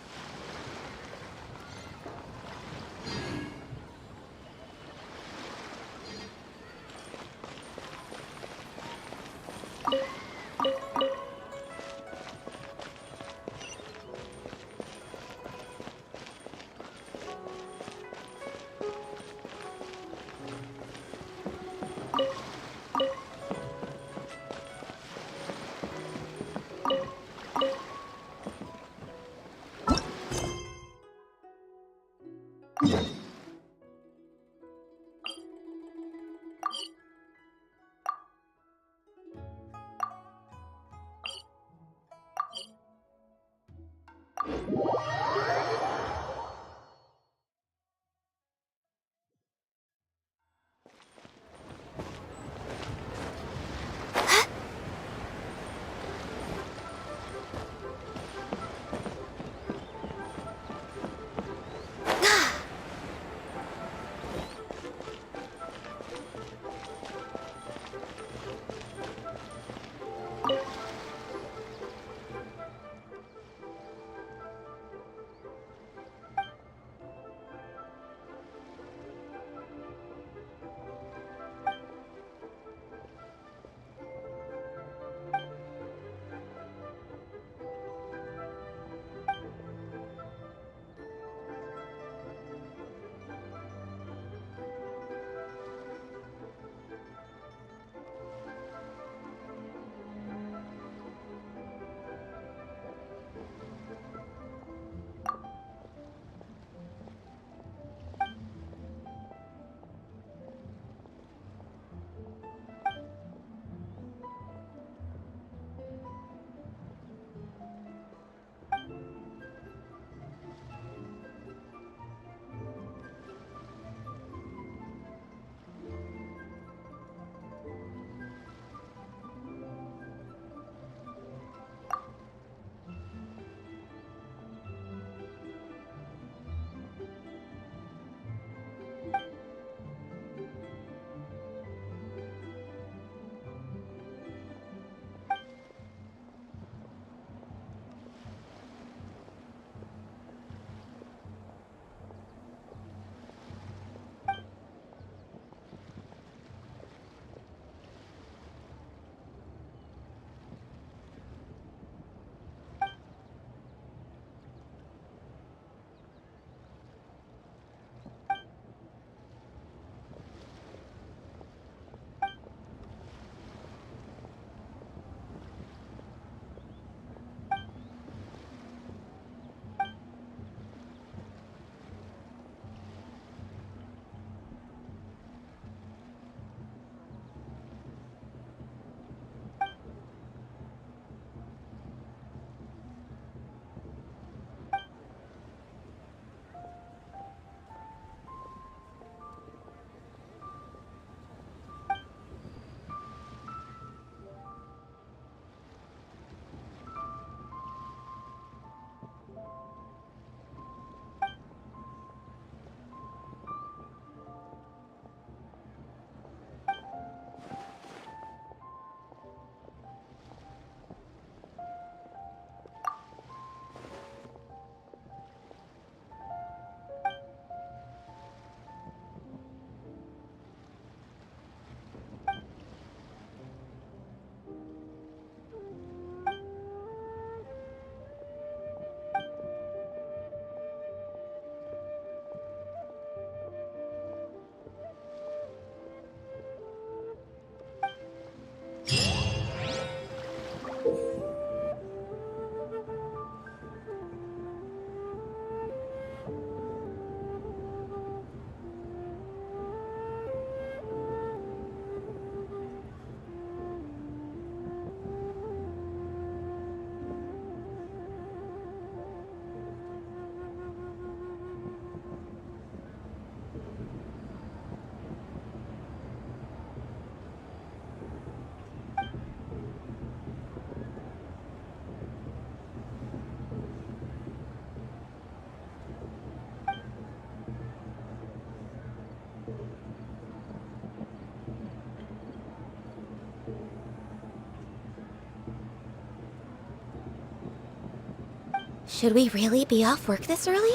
Should we really be off work this early?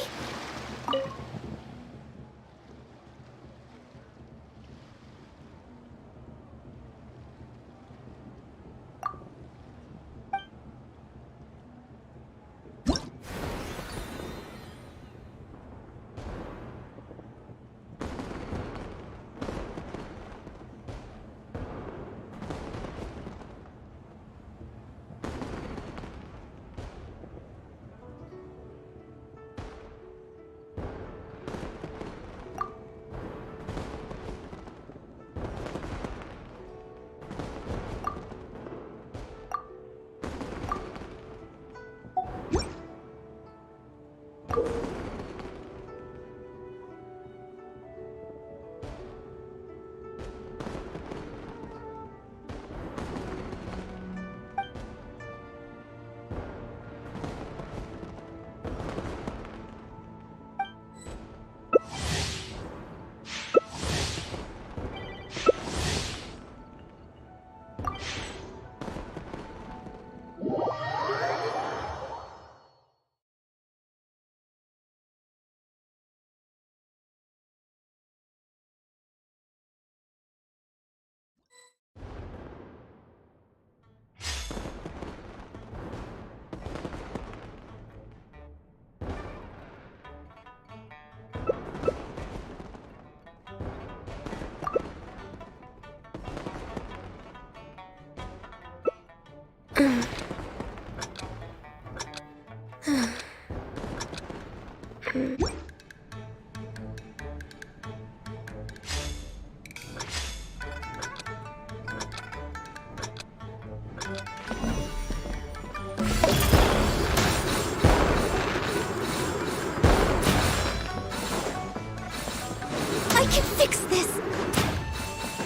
I can fix this!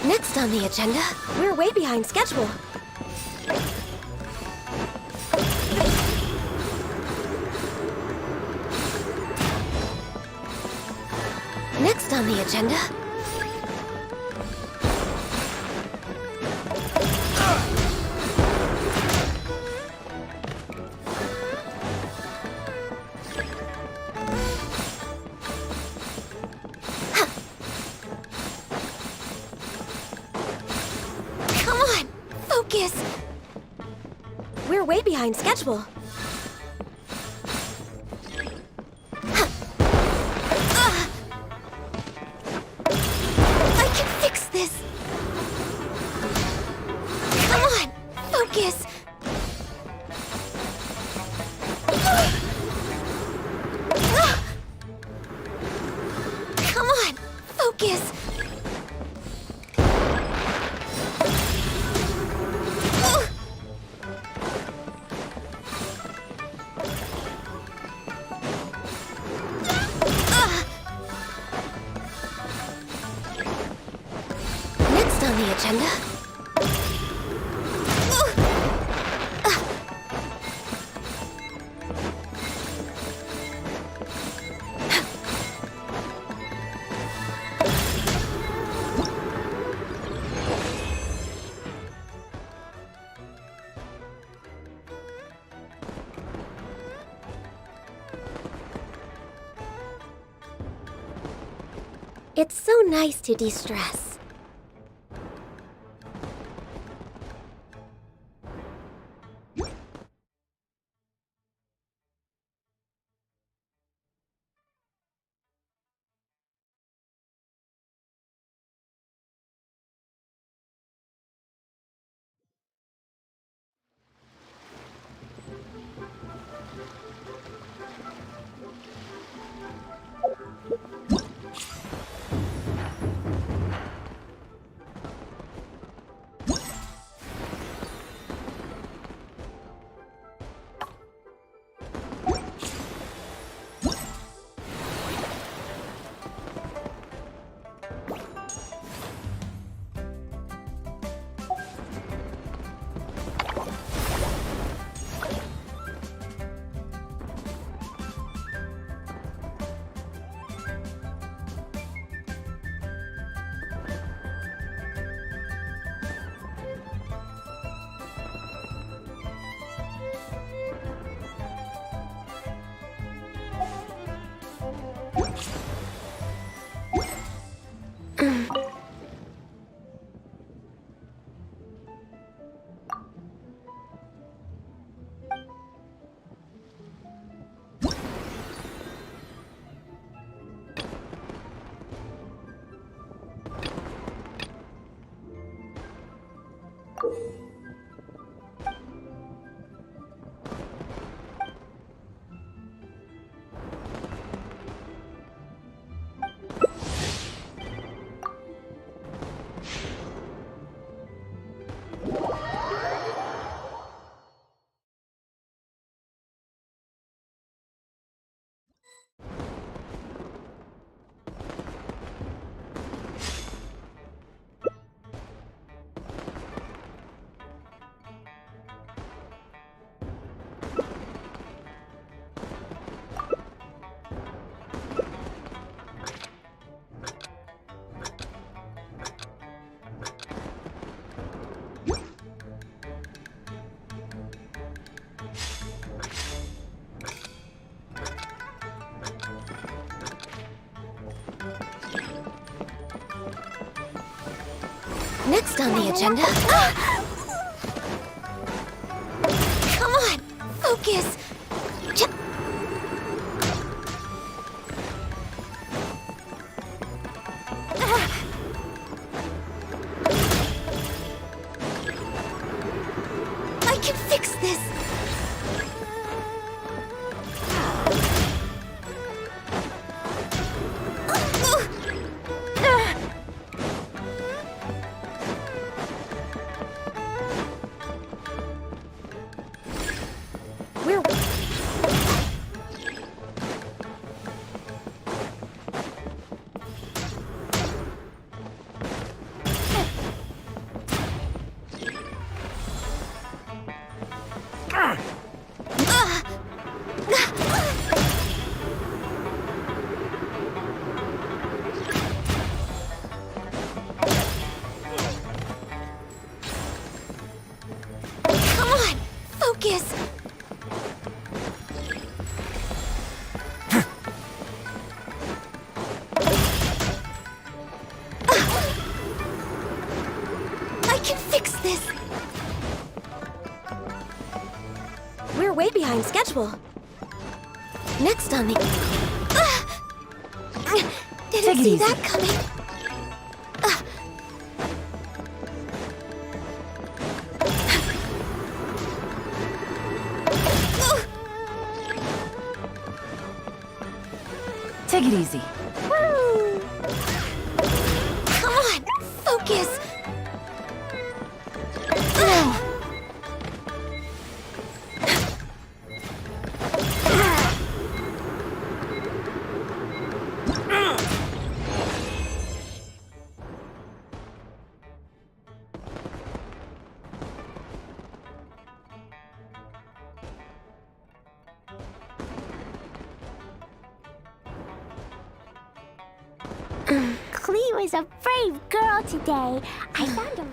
Next on the agenda, we're way behind schedule. Next on the agenda... Come on! Focus! We're way behind schedule. I can fix this! Come on! Focus! Come on! Focus! Next on the agenda... It's so nice to de-stress. Next on the agenda. Come on, focus. I can fix this. Come on, focus. I can fix this. We're way behind schedule. Next on the... Didn't see that coming. Take it easy. Woo! Come on, focus. Clee was a brave girl today. I found her.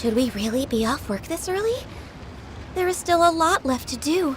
Should we really be off work this early? There is still a lot left to do.